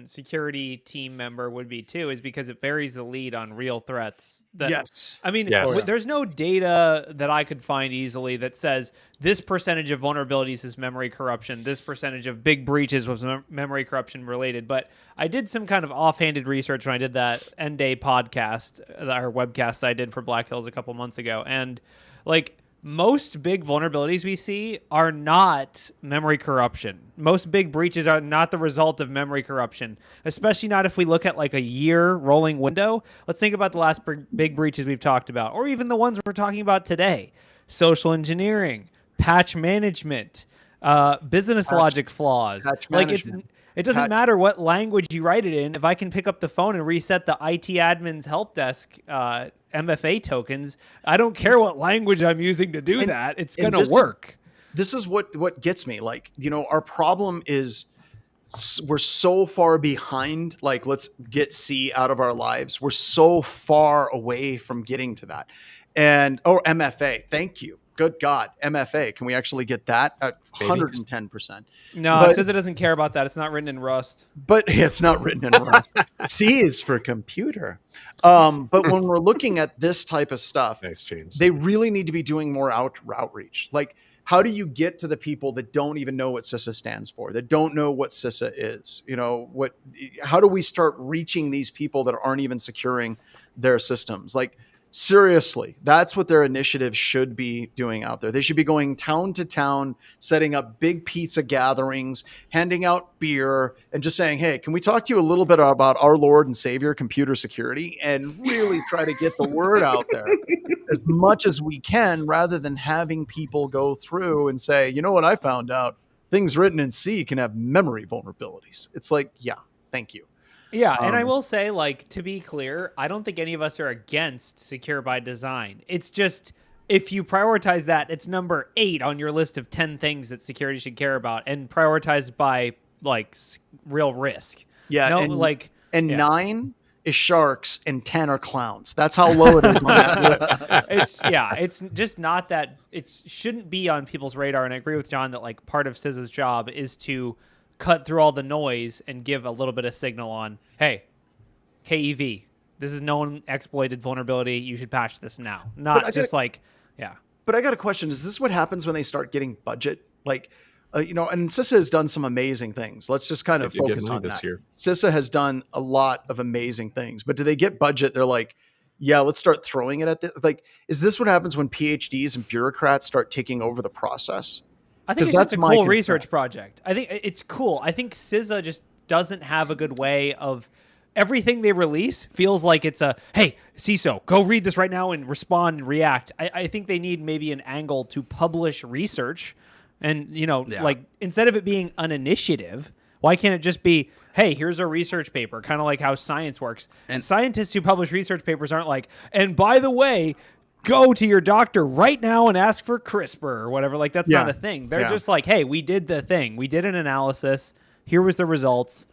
security team member would be too, is because it buries the lead on real threats. Yes. I mean, Yes. There's no data that I could find easily that says this percentage of vulnerabilities is memory corruption, this percentage of big breaches was memory corruption related. But I did some kind of offhanded research when I did that End Day podcast, our webcast I did for Black Hills a couple months ago, and like, most big vulnerabilities we see are not memory corruption. Most big breaches are not the result of memory corruption, especially not if we look at like a year rolling window. Let's think about the last big breaches we've talked about, or even the ones we're talking about today. Social engineering, patch management, business logic flaws. It doesn't matter what language you write it in. If I can pick up the phone and reset the IT admin's help desk MFA tokens, I don't care what language I'm using to do that. It's going to work. This is what gets me. Like, our problem is we're so far behind. Like, let's get C out of our lives. We're so far away from getting to that. And, MFA, thank you. Good God, MFA. Can we actually get that at 110%? No, it says it doesn't care about that. It's not written in Rust. But it's not written in Rust. C is for computer. But when we're looking at this type of stuff, Nice, James. they really need to be doing more outreach. Like, how do you get to the people that don't even know what CISA stands for, that don't know what CISA is? How do we start reaching these people that aren't even securing their systems? Like, seriously, that's what their initiative should be doing out there. They should be going town to town, setting up big pizza gatherings, handing out beer, and just saying, hey, can we talk to you a little bit about our Lord and Savior, computer security, and really try to get the word out there as much as we can, rather than having people go through and say, you know what I found out? Things written in C can have memory vulnerabilities. It's like, yeah, thank you. Yeah, and I will say, like, to be clear, I don't think any of us are against Secure by Design. It's just, if you prioritize that, it's number 8 on your list of 10 things that security should care about, and prioritized by, like, real risk. Yeah, no, and 9 is sharks and 10 are clowns. That's how low it is on that list. It's just not that. it shouldn't be on people's radar. And I agree with John that like part of CISA's job is to cut through all the noise and give a little bit of signal on, hey, KEV, this is known exploited vulnerability. You should patch this now. Not just like, yeah. But I got a question. Is this what happens when they start getting budget? Like, and CISA has done some amazing things. Let's just kind of focus on that. CISA has done a lot of amazing things, but do they get budget? They're like, yeah, let's start throwing it at the, like, is this what happens when PhDs and bureaucrats start taking over the process? I think it's just a cool research project. I think it's cool. I think CISA just doesn't have a good way of everything they release feels like it's a, hey, CISO, go read this right now and respond and react. I think they need maybe an angle to publish research. And, like instead of it being an initiative, why can't it just be, hey, here's a research paper, kind of like how science works. And scientists who publish research papers aren't like, and by the way, go to your doctor right now and ask for CRISPR or whatever. Like, that's not a thing. They're just like, hey, we did the thing. We did an analysis. Here was the results.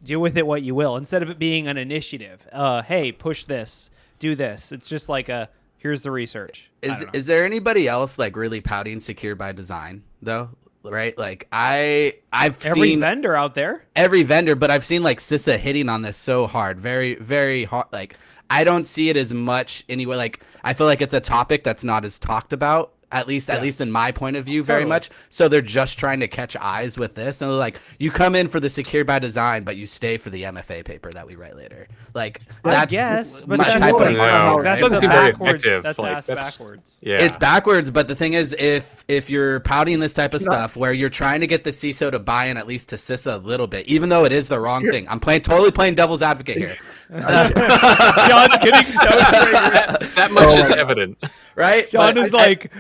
Do with it what you will. Instead of it being an initiative, hey, push this, do this. It's just like here's the research. Is there anybody else like really pouting secure by design though? Right? Like I've seen every vendor out there. Every vendor, but I've seen like CISA hitting on this so hard. Very, very hard. Like I don't see it as much anyway. Like I feel like it's a topic that's not as talked about. At least in my point of view, very much. So they're just trying to catch eyes with this. And they're like, you come in for the secure by design, but you stay for the MFA paper that we write later. Like, that's but my type of that doesn't seem very effective. That's backwards. Yeah. It's backwards, but the thing is, if you're pouting this type of stuff where you're trying to get the CISO to buy in at least to CISA a little bit, even though it is the wrong thing. I'm totally playing devil's advocate here. John's getting so triggered. That much is evident. Right? John is like,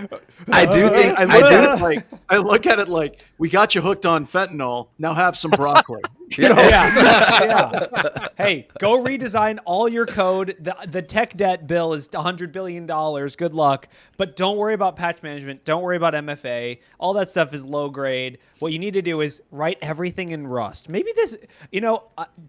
I look at it like, we got you hooked on fentanyl. Now have some broccoli. Hey, go redesign all your code. The tech debt bill is $100 billion. Good luck. But don't worry about patch management. Don't worry about MFA. All that stuff is low grade. What you need to do is write everything in Rust. Maybe this,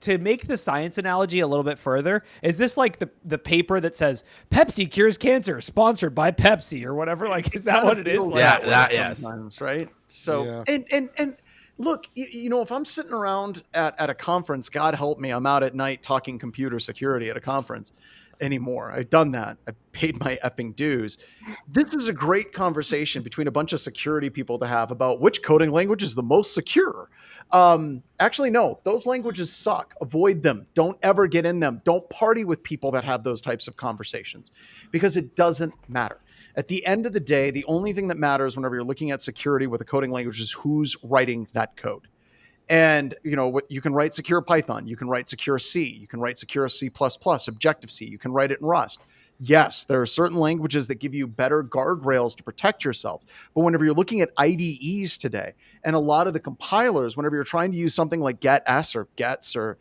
to make the science analogy a little bit further, is this like the paper that says Pepsi cures cancer, sponsored by Pepsi or whatever? Like, is that what it is? Yes. Right. So, and look, if I'm sitting around at a conference, God help me, I'm out at night talking computer security at a conference anymore. I've done that. I've paid my epping dues. This is a great conversation between a bunch of security people to have about which coding language is the most secure. Actually, no, those languages suck. Avoid them. Don't ever get in them. Don't party with people that have those types of conversations because it doesn't matter. At the end of the day, the only thing that matters whenever you're looking at security with a coding language is who's writing that code. And, you can write secure Python. You can write secure C. You can write secure C++, Objective-C. You can write it in Rust. Yes, there are certain languages that give you better guardrails to protect yourselves. But whenever you're looking at IDEs today, and a lot of the compilers, whenever you're trying to use something like get-s or gets or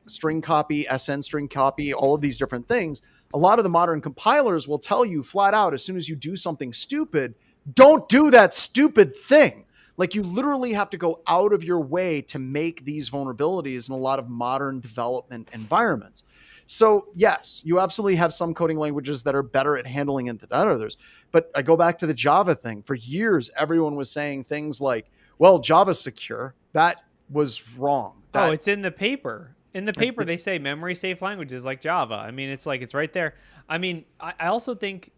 string copy, SN string copy, all of these different things, a lot of the modern compilers will tell you flat out, as soon as you do something stupid, don't do that stupid thing. Like, you literally have to go out of your way to make these vulnerabilities in a lot of modern development environments. So yes, you absolutely have some coding languages that are better at handling it than others. But I go back to the Java thing. For years, everyone was saying things like, well, Java's secure. That was wrong. It's in the paper. In the paper, they say memory safe languages like Java. I mean, it's right there. I mean, I also think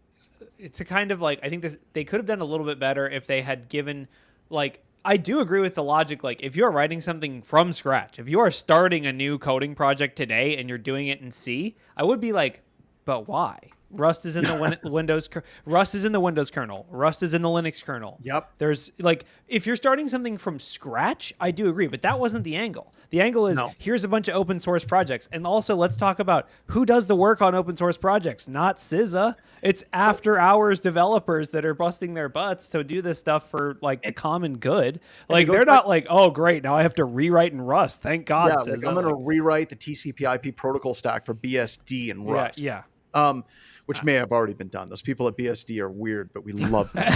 it's a kind of like, I think they could have done a little bit better if they had given, like, I do agree with the logic. Like, if you're writing something from scratch, if you are starting a new coding project today and you're doing it in C, I would be like, but why? Rust is in the Windows. Rust is in the Windows kernel. Rust is in the Linux kernel. Yep. There's like, if you're starting something from scratch, I do agree, but that wasn't the angle. The angle is here's a bunch of open source projects, and also let's talk about who does the work on open source projects. Not CISA. It's after hours developers that are busting their butts to do this stuff for like the common good. Like, they're not like, oh great, now I have to rewrite in Rust. Thank God. Yeah, like, I'm going to rewrite the TCP/IP protocol stack for BSD in Rust. Yeah. Which may have already been done. Those people at BSD are weird, but we love them.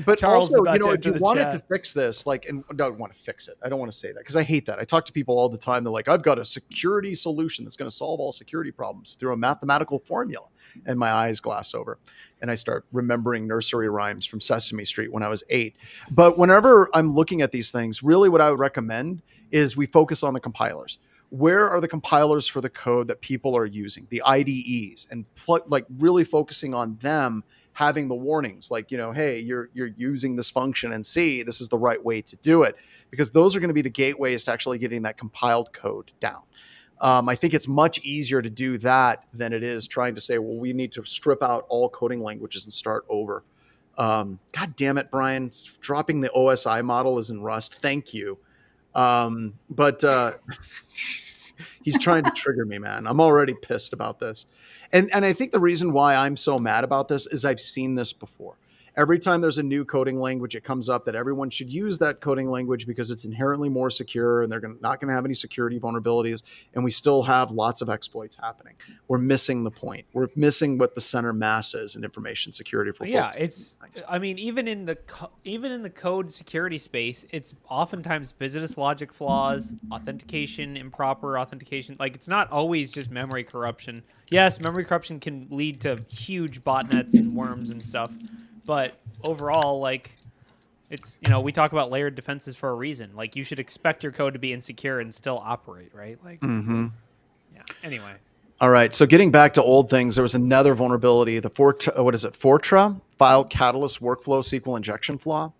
But Charles is also, about you know, to if enter you the wanted to chat. fix this, like, and I don't want to fix it. I don't want to say that because I hate that. I talk to people all the time. They're like, I've got a security solution that's going to solve all security problems through a mathematical formula. And my eyes glass over and I start remembering nursery rhymes from Sesame Street when I was 8. But whenever I'm looking at these things, really what I would recommend is we focus on the compilers. Where are the compilers for the code that people are using, the IDEs, and like really focusing on them having the warnings like, you know, hey, you're using this function in C, this is the right way to do it, because those are going to be the gateways to actually getting that compiled code down. I think it's much easier to do that than it is trying to say, well, we need to strip out all coding languages and start over. God damn it, Brian, dropping the OSI model is in Rust. Thank you. But he's trying to trigger me, man. I'm already pissed about this. And I think the reason why I'm so mad about this is I've seen this before. Every time there's a new coding language, it comes up that everyone should use that coding language because it's inherently more secure and they're not going to have any security vulnerabilities. And we still have lots of exploits happening. We're missing the point. We're missing what the center mass is in information security. Yeah, it's. I mean, even in the code security space, it's oftentimes business logic flaws, authentication, improper authentication. Like, it's not always just memory corruption. Yes, memory corruption can lead to huge botnets and worms and stuff, but overall, like, it's, you know, we talk about layered defenses for a reason. Like, you should expect your code to be insecure and still operate, right? Like, yeah. Anyway. All right. So getting back to old things, there was another vulnerability, the Fortra FileCatalyst Workflow SQL injection flaw.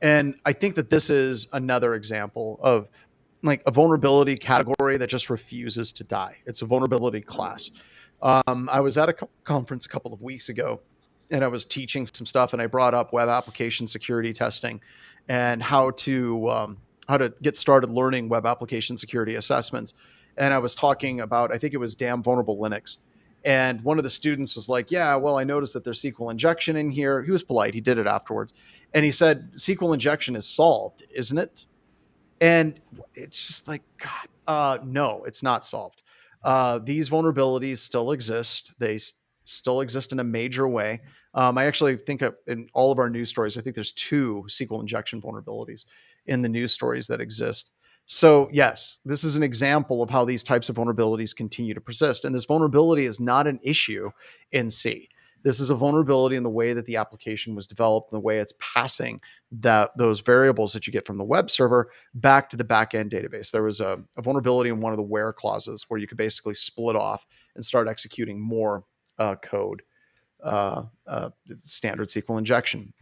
And I think that this is another example of like a vulnerability category that just refuses to die. It's a vulnerability class. I was at a conference a couple of weeks ago and I was teaching some stuff and I brought up web application security testing and how to get started learning web application security assessments. And I was talking about, I think it was damn vulnerable Linux. And one of the students was like, yeah, well, I noticed that there's SQL injection in here. He was polite. He did it afterwards. And he said, SQL injection is solved, isn't it? And it's just like, God, no, it's not solved. These vulnerabilities still exist. They still exist in a major way. I actually think in all of our news stories, I think there's 2 SQL injection vulnerabilities in the news stories that exist. So yes, this is an example of how these types of vulnerabilities continue to persist. And this vulnerability is not an issue in C. This is a vulnerability in the way that the application was developed, and the way it's passing those variables that you get from the web server back to the backend database. There was a vulnerability in one of the where clauses where you could basically split off and start executing more code, standard SQL injection.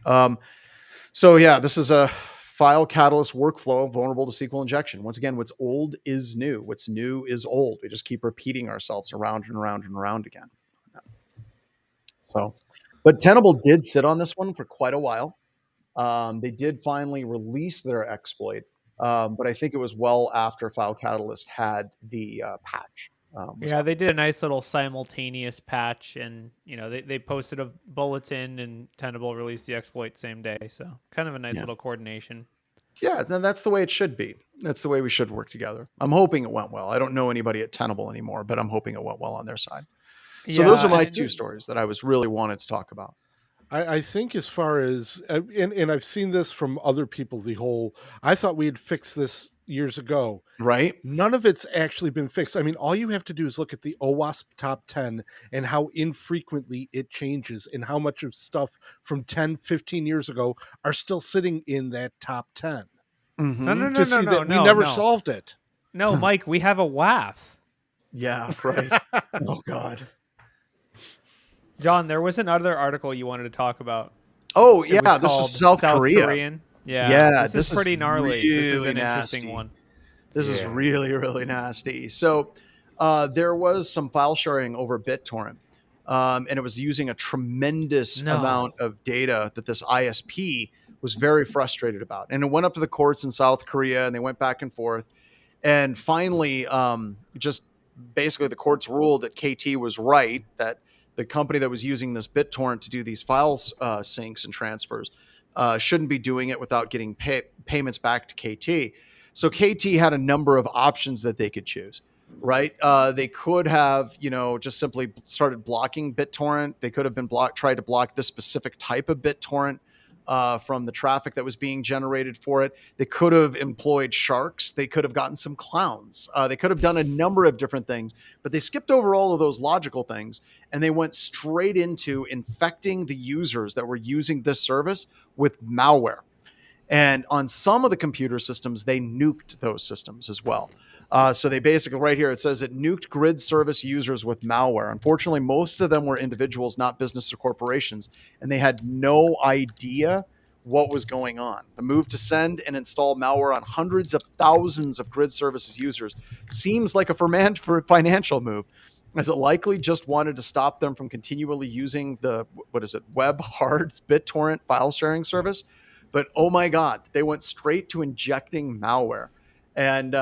So yeah, this is a FileCatalyst workflow vulnerable to SQL injection. Once again, what's old is new. What's new is old. We just keep repeating ourselves around and around and around again. So, but Tenable did sit on this one for quite a while. They did finally release their exploit, but I think it was well after FileCatalyst had the patch. Yeah, they did a nice little simultaneous patch, and you know they posted a bulletin, and Tenable released the exploit same day. So kind of a nice little coordination. Yeah, then that's the way it should be. That's the way we should work together. I'm hoping it went well. I don't know anybody at Tenable anymore, but I'm hoping it went well on their side. So those are my 2 stories that I was really wanted to talk about. I think as far as, and I've seen this from other people, I thought we had fixed this years ago. Right. None of it's actually been fixed. I mean, all you have to do is look at the OWASP top 10 and how infrequently it changes and how much of stuff from 10, 15 years ago are still sitting in that top 10. Mm-hmm. No, we never solved it. No, Mike, we have a WAF. Yeah, right. Oh, God. John, there was another article you wanted to talk about. Oh, yeah, this was South Korea. Korean. Yeah, this is pretty gnarly. Really this is an nasty. interesting one. This is really, really nasty. So there was some file sharing over BitTorrent, and it was using a tremendous amount of data that this ISP was very frustrated about. And it went up to the courts in South Korea, and they went back and forth. And finally, just basically the courts ruled that KT was right, that the company that was using this BitTorrent to do these file syncs and transfers shouldn't be doing it without getting payments back to KT. So KT had a number of options that they could choose, right? They could have, just simply started blocking BitTorrent. They could have been tried to block this specific type of BitTorrent. from the traffic that was being generated for it. They could have employed sharks. They could have gotten some clowns. They could have done a number of different things, but they skipped over all of those logical things and they went straight into infecting the users that were using this service with malware. And on some of the computer systems, they nuked those systems as well. So they basically, right here, it says it nuked grid service users with malware. Unfortunately, most of them were individuals, not business or corporations, and they had no idea what was going on. The move to send and install malware on hundreds of thousands of grid services users seems like a financial move, as it likely just wanted to stop them from continually using the, WebHard's BitTorrent file sharing service. But oh my God, they went straight to injecting malware. And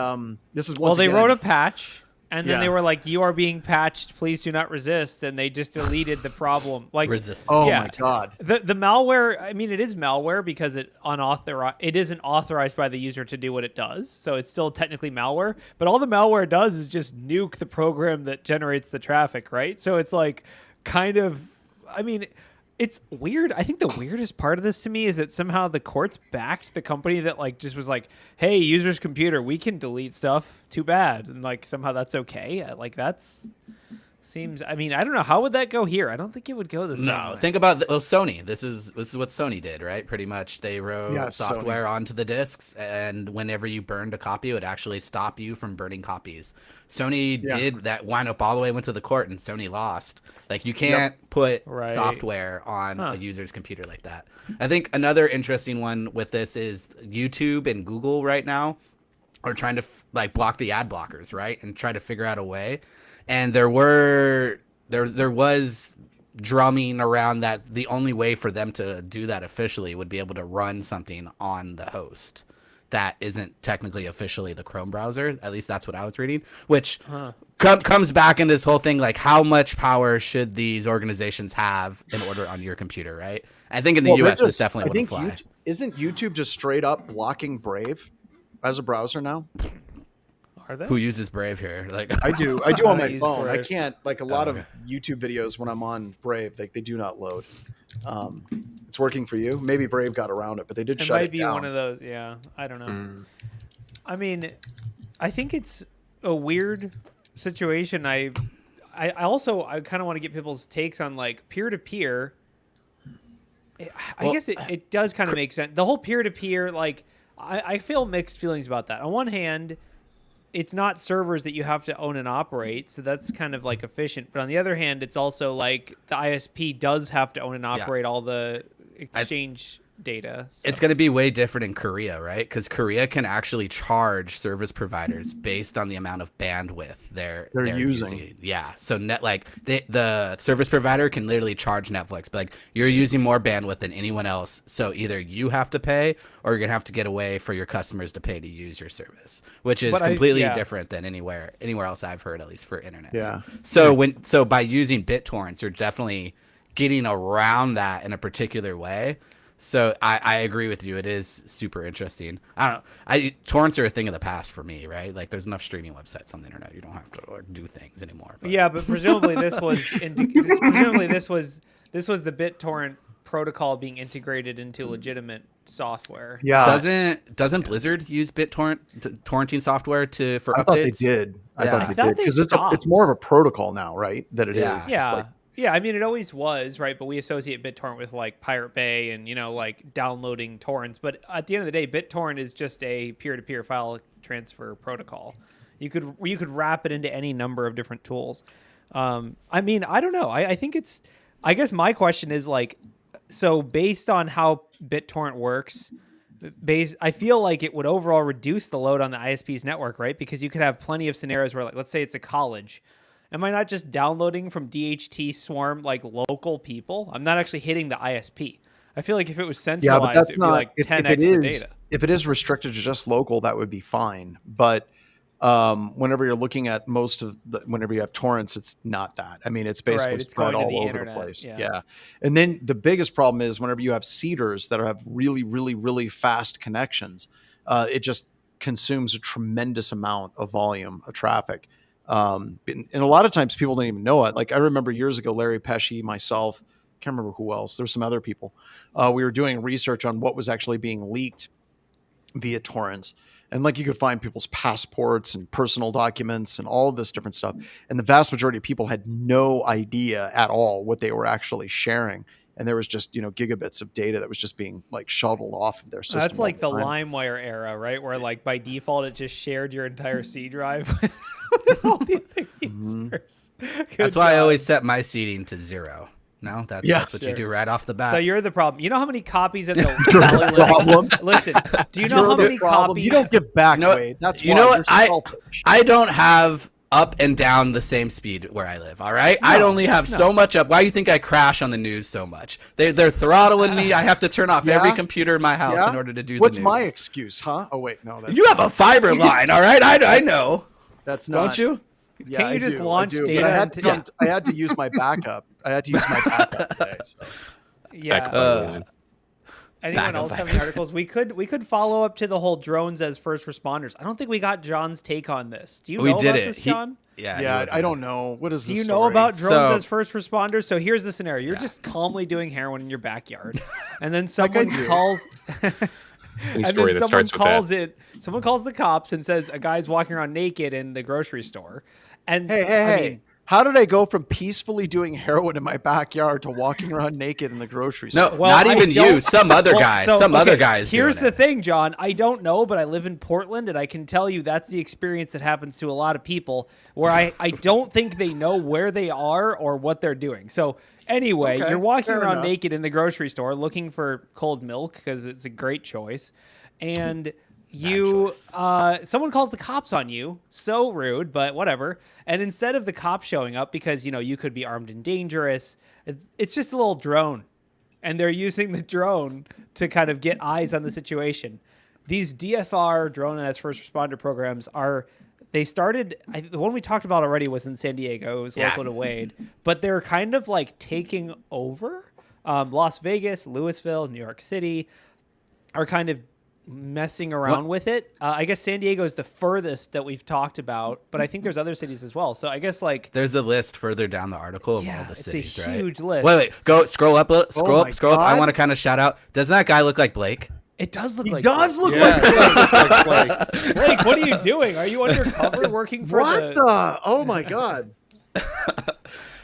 this is once they again, wrote a patch, and then they were like, "You are being patched. Please do not resist." And they just deleted the problem. Like Resist. Oh my God. The malware. I mean, it is malware because it isn't authorized by the user to do what it does. So it's still technically malware. But all the malware does is just nuke the program that generates the traffic, right? So it's like kind of. I mean. It's weird. I think the weirdest part of this to me is that somehow the courts backed the company that like just was like, "Hey, user's computer, we can delete stuff. Too bad." And like somehow that's okay. Like that's seems. I mean, I don't know how would that go here. I don't think it would go the same way. Think about Sony. This is what Sony did, right? Pretty much, they wrote software onto the discs, and whenever you burned a copy, it would actually stop you from burning copies. Sony did that. Wind up all the way, went to the court, and Sony lost. Like you can't put software on a user's computer like that. I think another interesting one with this is YouTube and Google right now are trying to like block the ad blockers, right, and try to figure out a way. And there was drumming around that the only way for them to do that officially would be able to run something on the host that isn't technically officially the Chrome browser. At least that's what I was reading, which comes back into this whole thing, like how much power should these organizations have in order on your computer, right? I think in the US, this definitely wouldn't fly. Isn't YouTube just straight up blocking Brave as a browser now? Are they? Who uses Brave here? Like I do on my phone. Brave. I can't, like a lot of YouTube videos when I'm on Brave, like they do not load. It's working for you. Maybe Brave got around it, but they did shut it down. It might be one of those. Yeah, I don't know. I mean, I think it's a weird situation. I also kind of want to get people's takes on like peer-to-peer. I guess it does kind of make sense. The whole peer-to-peer, like I feel mixed feelings about that. On one hand, it's not servers that you have to own and operate, so that's kind of like efficient. But on the other hand, it's also like the ISP does have to own and operate all the exchange data. So. It's going to be way different in Korea, right? Because Korea can actually charge service providers based on the amount of bandwidth they're using. Yeah, so the service provider can literally charge Netflix, but like you're using more bandwidth than anyone else, so either you have to pay or you're gonna have to get a way for your customers to pay to use your service, which is completely different than anywhere else I've heard, at least for internet. Yeah. So by using BitTorrents, you're definitely getting around that in a particular way. So I agree with you. It is super interesting. I don't know. Torrents are a thing of the past for me, right? Like there's enough streaming websites on the internet. You don't have to do things anymore. But. Yeah, but presumably this was this was the BitTorrent protocol being integrated into legitimate software. Yeah. Doesn't Blizzard use BitTorrent torrenting software for updates? I thought they did. I thought they did because it's more of a protocol now, right? That it is. Yeah. Yeah, I mean, it always was, right? But we associate BitTorrent with, like, Pirate Bay and, like, downloading torrents. But at the end of the day, BitTorrent is just a peer-to-peer file transfer protocol. You could wrap it into any number of different tools. I mean, I don't know. I think it's... I guess my question is, like, so based on how BitTorrent works, I feel like it would overall reduce the load on the ISP's network, right? Because you could have plenty of scenarios where, like, let's say it's a college. Am I not just downloading from DHT Swarm like local people? I'm not actually hitting the ISP. I feel like if it was centralized, but that's it'd not, be like 10x the data. If it is restricted to just local, that would be fine. But whenever you're looking at whenever you have torrents, it's not that. I mean, it's basically spread all over the place. Yeah. And then the biggest problem is whenever you have seeders that have really, really, really fast connections, it just consumes a tremendous amount of volume of traffic. And a lot of times people don't even know it. Like I remember years ago, Larry Pesci, myself, can't remember who else. There were some other people. We were doing research on what was actually being leaked via torrents. And like you could find people's passports and personal documents and all of this different stuff. And the vast majority of people had no idea at all what they were actually sharing. And there was just, gigabits of data that was just being like shoveled off of their system. That's like the LimeWire era, right? Where like by default it just shared your entire C drive with all the other users. That's why I always set my seeding to 0. No, that's what you do right off the bat. So you're the problem. You know how many copies in the problem? Listen, do you know how many copies? You don't give back, Wade. That's why I don't have up and down the same speed where I live. All right, I only have so much up. Why do you think I crash on the news so much? They're throttling me. I have to turn off every computer in my house in order to do the news. What's my excuse, huh? Oh wait, no. You have a fiber line. All right, I know. That's not. Don't you? Yeah, Can't you just launch data? I had to use my backup. Today. So. Yeah. Anyone else have any articles? We could follow up to the whole drones as first responders. I don't think we got John's take on this. Do you know about this, John? I don't know. What is the Do you story? know about drones as first responders? So here's the scenario. You're just calmly doing heroin in your backyard. And then someone calls... Someone calls the cops and says a guy's walking around naked in the grocery store. And hey, how did I go from peacefully doing heroin in my backyard to walking around naked in the grocery store? No, not even you. Some other guy. Other guys. Here's the thing, John. I don't know, but I live in Portland, and I can tell you that's the experience that happens to a lot of people. Where I don't think they know where they are or what they're doing. So anyway, you're walking around naked in the grocery store looking for cold milk because it's a great choice, and someone calls the cops on you. So rude, but whatever. And instead of the cops showing up because you could be armed and dangerous, it's just a little drone, and they're using the drone to kind of get eyes on the situation. These DFR drone as first responder programs they started. The one we talked about already was in San Diego. It was local to Wade, but they're kind of like taking over. Las Vegas, Louisville, New York City are kind of messing around with it. I guess San Diego is the furthest that we've talked about, but I think there's other cities as well. So I guess there's a list further down the article of all the cities, right? It's a huge list. Wait, go scroll up. Scroll up. I want to kind of shout out. Doesn't that guy look like Blake? It does look like Blake. like Blake. Blake, what are you doing? Are you undercover working for Oh my God.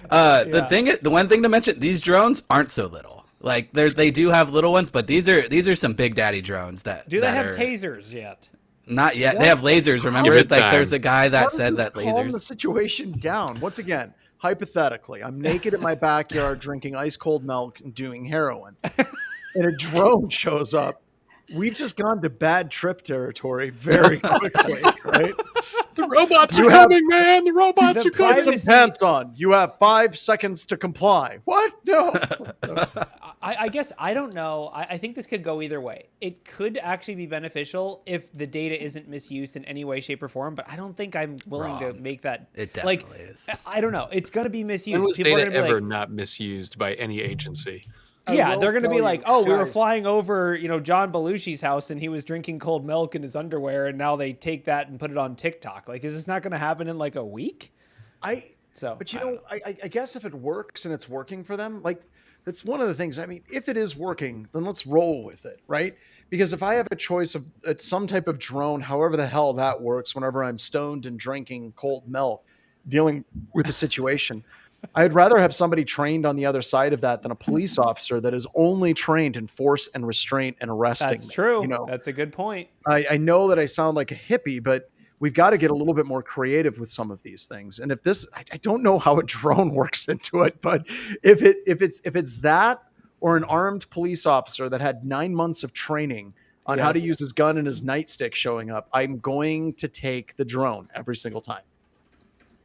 The one thing to mention, these drones aren't so little. Like they do have little ones, but these are some big daddy drones that do they have tasers yet? Not yet. They have lasers. Remember, there's a guy that said that lasers. Calm the situation down. Once again, hypothetically, I'm naked in my backyard drinking ice cold milk and doing heroin, and a drone shows up. We've just gone to bad trip territory very quickly, right? The robots are coming, man. The robots are coming. Put some pants on. You have 5 seconds to comply. What? No. I guess I don't know. I think this could go either way. It could actually be beneficial if the data isn't misused in any way, shape, or form, but I don't think I'm willing to make that. It definitely is. I don't know. It's going to be misused. When was data ever not misused by any agency? Yeah, they're going to be like, we were flying over, John Belushi's house and he was drinking cold milk in his underwear, and now they take that and put it on TikTok. Like, is this not going to happen in like a week? I guess if it works and it's working for them, like that's one of the things. I mean, if it is working, then let's roll with it, right? Because if I have a choice of some type of drone, however the hell that works, whenever I'm stoned and drinking cold milk, dealing with a situation, I'd rather have somebody trained on the other side of that than a police officer that is only trained in force and restraint and arresting. That's true. That's a good point. I know that I sound like a hippie, but we've got to get a little bit more creative with some of these things. And if this, I don't know how a drone works into it, but if it's that or an armed police officer that had 9 months of training on how to use his gun and his nightstick showing up, I'm going to take the drone every single time.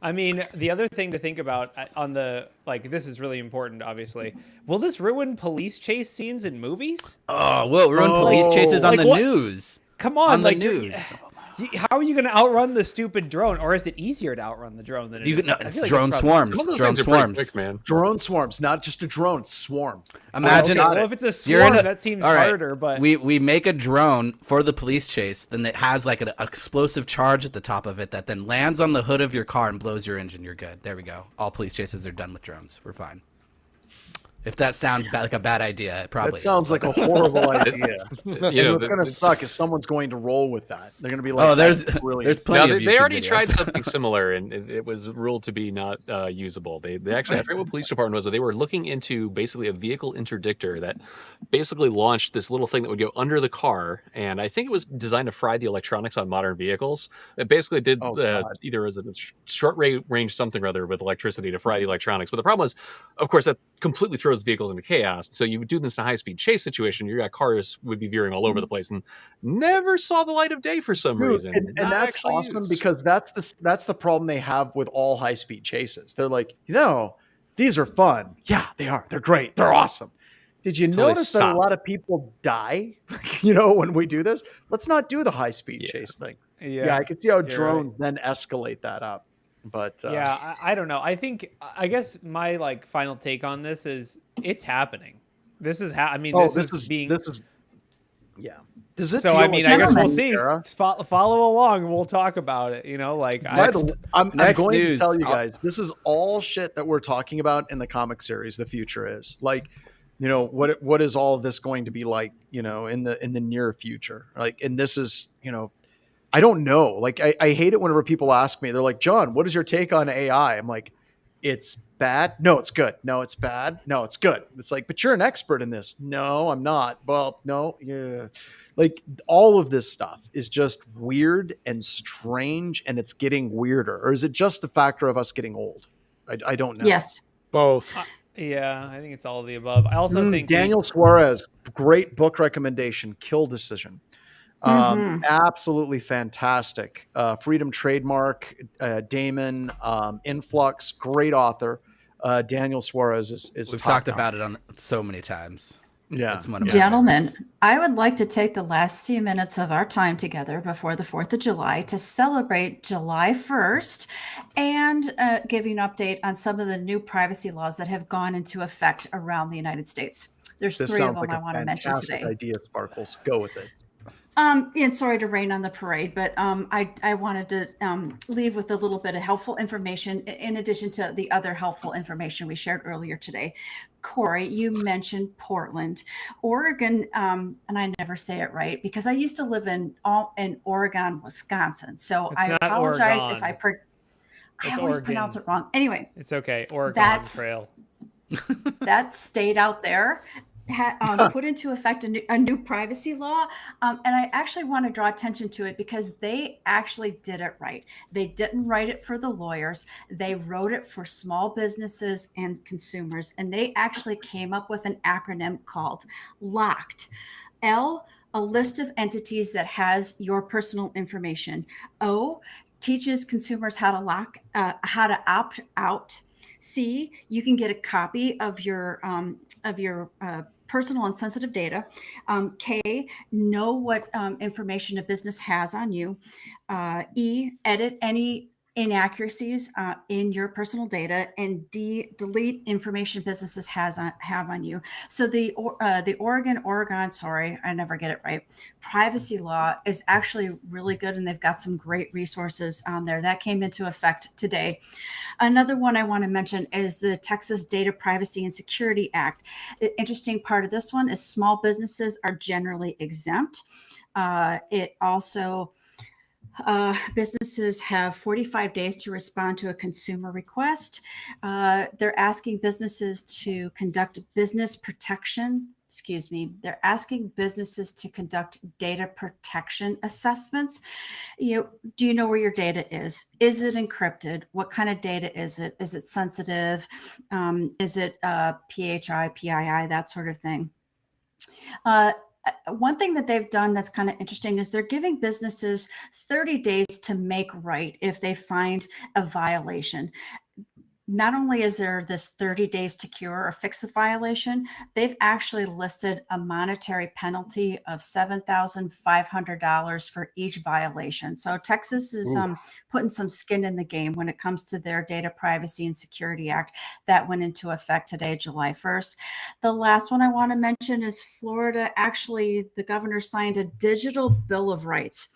I mean, the other thing to think about on this is really important, obviously. Will this ruin police chase scenes in movies? Oh, we'll ruin police chases on the news. Come on, the news. How are you going to outrun the stupid drone? Or is it easier to outrun the drone than it is? It's drone swarms. Drone swarms. Quick, man. Drone swarms, not just a drone, swarm. Imagine well, if it's a swarm, that seems harder. But we make a drone for the police chase, then it has like an explosive charge at the top of it that then lands on the hood of your car and blows your engine. You're good. There we go. All police chases are done with drones. We're fine. If that sounds like a bad idea, it probably That sounds is. like a horrible idea. You And know, what's going to suck is someone's going to roll with that. They're going to be like, Oh, there's "That's brilliant." there's now plenty of YouTube they already videos. tried something similar, and it was ruled to be not usable. They actually, I forget what police department was, but they were looking into basically a vehicle interdictor that basically launched this little thing that would go under the car, and I think it was designed to fry the electronics on modern vehicles. It basically did Oh, God. either as a short range something or other with electricity to fry the electronics. But the problem was, of course, that completely throws vehicles into chaos. So you would do this in a high-speed chase situation, your cars would be veering all over the place and never saw the light of day for some Dude, reason. and Not that's actually awesome used. because that's the problem they have with all high speed chases. They're like, these are fun. Yeah, they are. They're great. They're awesome. Did you Until they notice that a stop. lot of people die? When we do this, let's not do the high speed Yeah. chase thing. Yeah, Yeah, I could see how you're drones then escalate that up. But Yeah, I don't know. I guess my like final take on this is it's happening. This is I mean, this is is being. yeah. Does it So feel I mean, like I guess we'll Gentlemen. see. Sarah? Just follow along, and we'll talk about it. Like By the way, I'm next going to news. tell you guys, this is all shit that we're talking about in the comic series. The future is like, what is all of this going to be like, in the near future? Like, and this is, I don't know. Like, I hate it whenever people ask me, they're like, John, what is your take on AI? I'm like, it's bad. No, it's good. No, it's bad. No, it's good. It's like, but you're an expert in this. No, I'm not. Well, no. Yeah. Like all of this stuff is just weird and strange and it's getting weirder. Or is it just the factor of us getting old? I don't know. Yes. Both. yeah, I think it's all of the above. I also think Daniel Suarez, great book recommendation, Kill Decision. Absolutely fantastic. Freedom Trademark, Damon, Influx, great author. Daniel Suarez is We've top talked notch. about it on so many times. Yeah. It's one of my Gentlemen, favorites. I would like to take the last few minutes of our time together before the 4th of July to celebrate July 1st and give you an update on some of the new privacy laws that have gone into effect around the United States. There's This 3 of sounds them like I a want to mention fantastic today. idea, Sparkles. Go with it. And sorry to rain on the parade, but I wanted to leave with a little bit of helpful information in addition to the other helpful information we shared earlier today. Corey, you mentioned Portland, Oregon, and I never say it right because I used to live in Oregon, Wisconsin. So It's I not apologize Oregon. if I It's always Oregon. pronounce it wrong. Anyway, it's okay. Oregon That's- Trail. that state out there put into effect a new privacy law. And I actually want to draw attention to it because they actually did it right. They didn't write it for the lawyers. They wrote it for small businesses and consumers. And they actually came up with an acronym called LOCKED. L, a list of entities that has your personal information. O, teaches consumers how to opt out. C, you can get a copy of your personal and sensitive data. K, know what information a business has on you. E, edit any inaccuracies in your personal data. And D, delete information businesses have on you. So the Oregon, sorry, I never get it right, privacy law is actually really good, and they've got some great resources on there that came into effect today. Another one I want to mention is the Texas Data Privacy and Security Act. The interesting part of this one is small businesses are generally exempt. It also businesses have 45 days to respond to a consumer request. They're asking businesses to conduct business protection. They're asking businesses to conduct data protection assessments. Do you know where your data is? Is it encrypted? What kind of data is it? Is it sensitive? Is it PHI, PII, that sort of thing? One thing that they've done that's kind of interesting is they're giving businesses 30 days to make right if they find a violation. Not only is there this 30 days to cure or fix the violation, they've actually listed a monetary penalty of $7,500 for each violation. So Texas is putting some skin in the game when it comes to their Data Privacy and Security Act that went into effect today, July 1st. The last one I want to mention is Florida. Actually, the governor signed a digital bill of rights.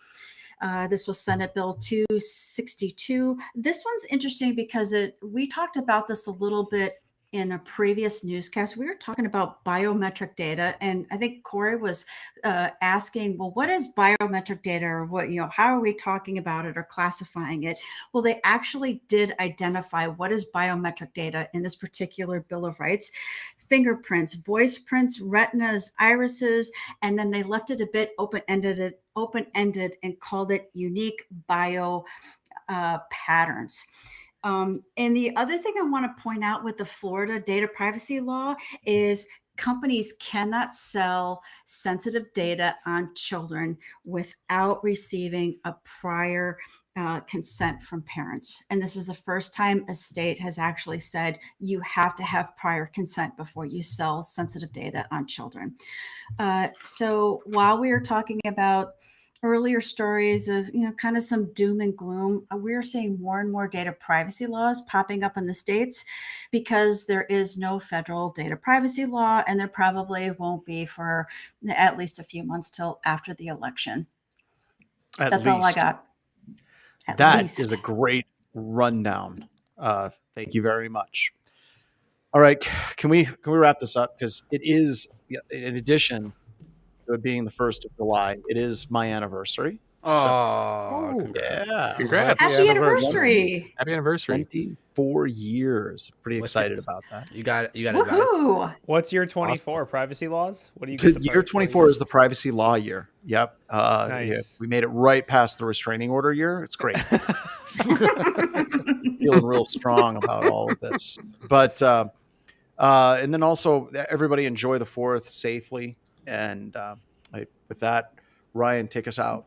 This was Senate Bill 262. This one's interesting because we talked about this a little bit in a previous newscast, we were talking about biometric data, and I think Corey was asking, well, what is biometric data, or what, how are we talking about it or classifying it? Well, they actually did identify what is biometric data in this particular Bill of Rights: fingerprints, voice prints, retinas, irises, and then they left it a bit open-ended and called it unique bio patterns. And the other thing I want to point out with the Florida data privacy law is companies cannot sell sensitive data on children without receiving a prior consent from parents. And this is the first time a state has actually said you have to have prior consent before you sell sensitive data on children. So while we are talking about earlier stories of, kind of some doom and gloom, we're seeing more and more data privacy laws popping up in the states because there is no federal data privacy law, and there probably won't be for at least a few months till after the election. That's all I got. That is a great rundown. Thank you very much. All right, can we wrap this up? Because it is, in addition to it being the 1st of July, it is my anniversary. Oh, yeah. Congrats. Happy anniversary. Happy anniversary. 24 years. Pretty excited about that. You got advice. What's year 24? Awesome. Privacy laws? What do you get? Year 24 is the privacy law year. Yep. Nice. Yeah, we made it right past the restraining order year. It's great. Feeling real strong about all of this. But and then also everybody enjoy the 4th safely. And with that, Ryan, take us out.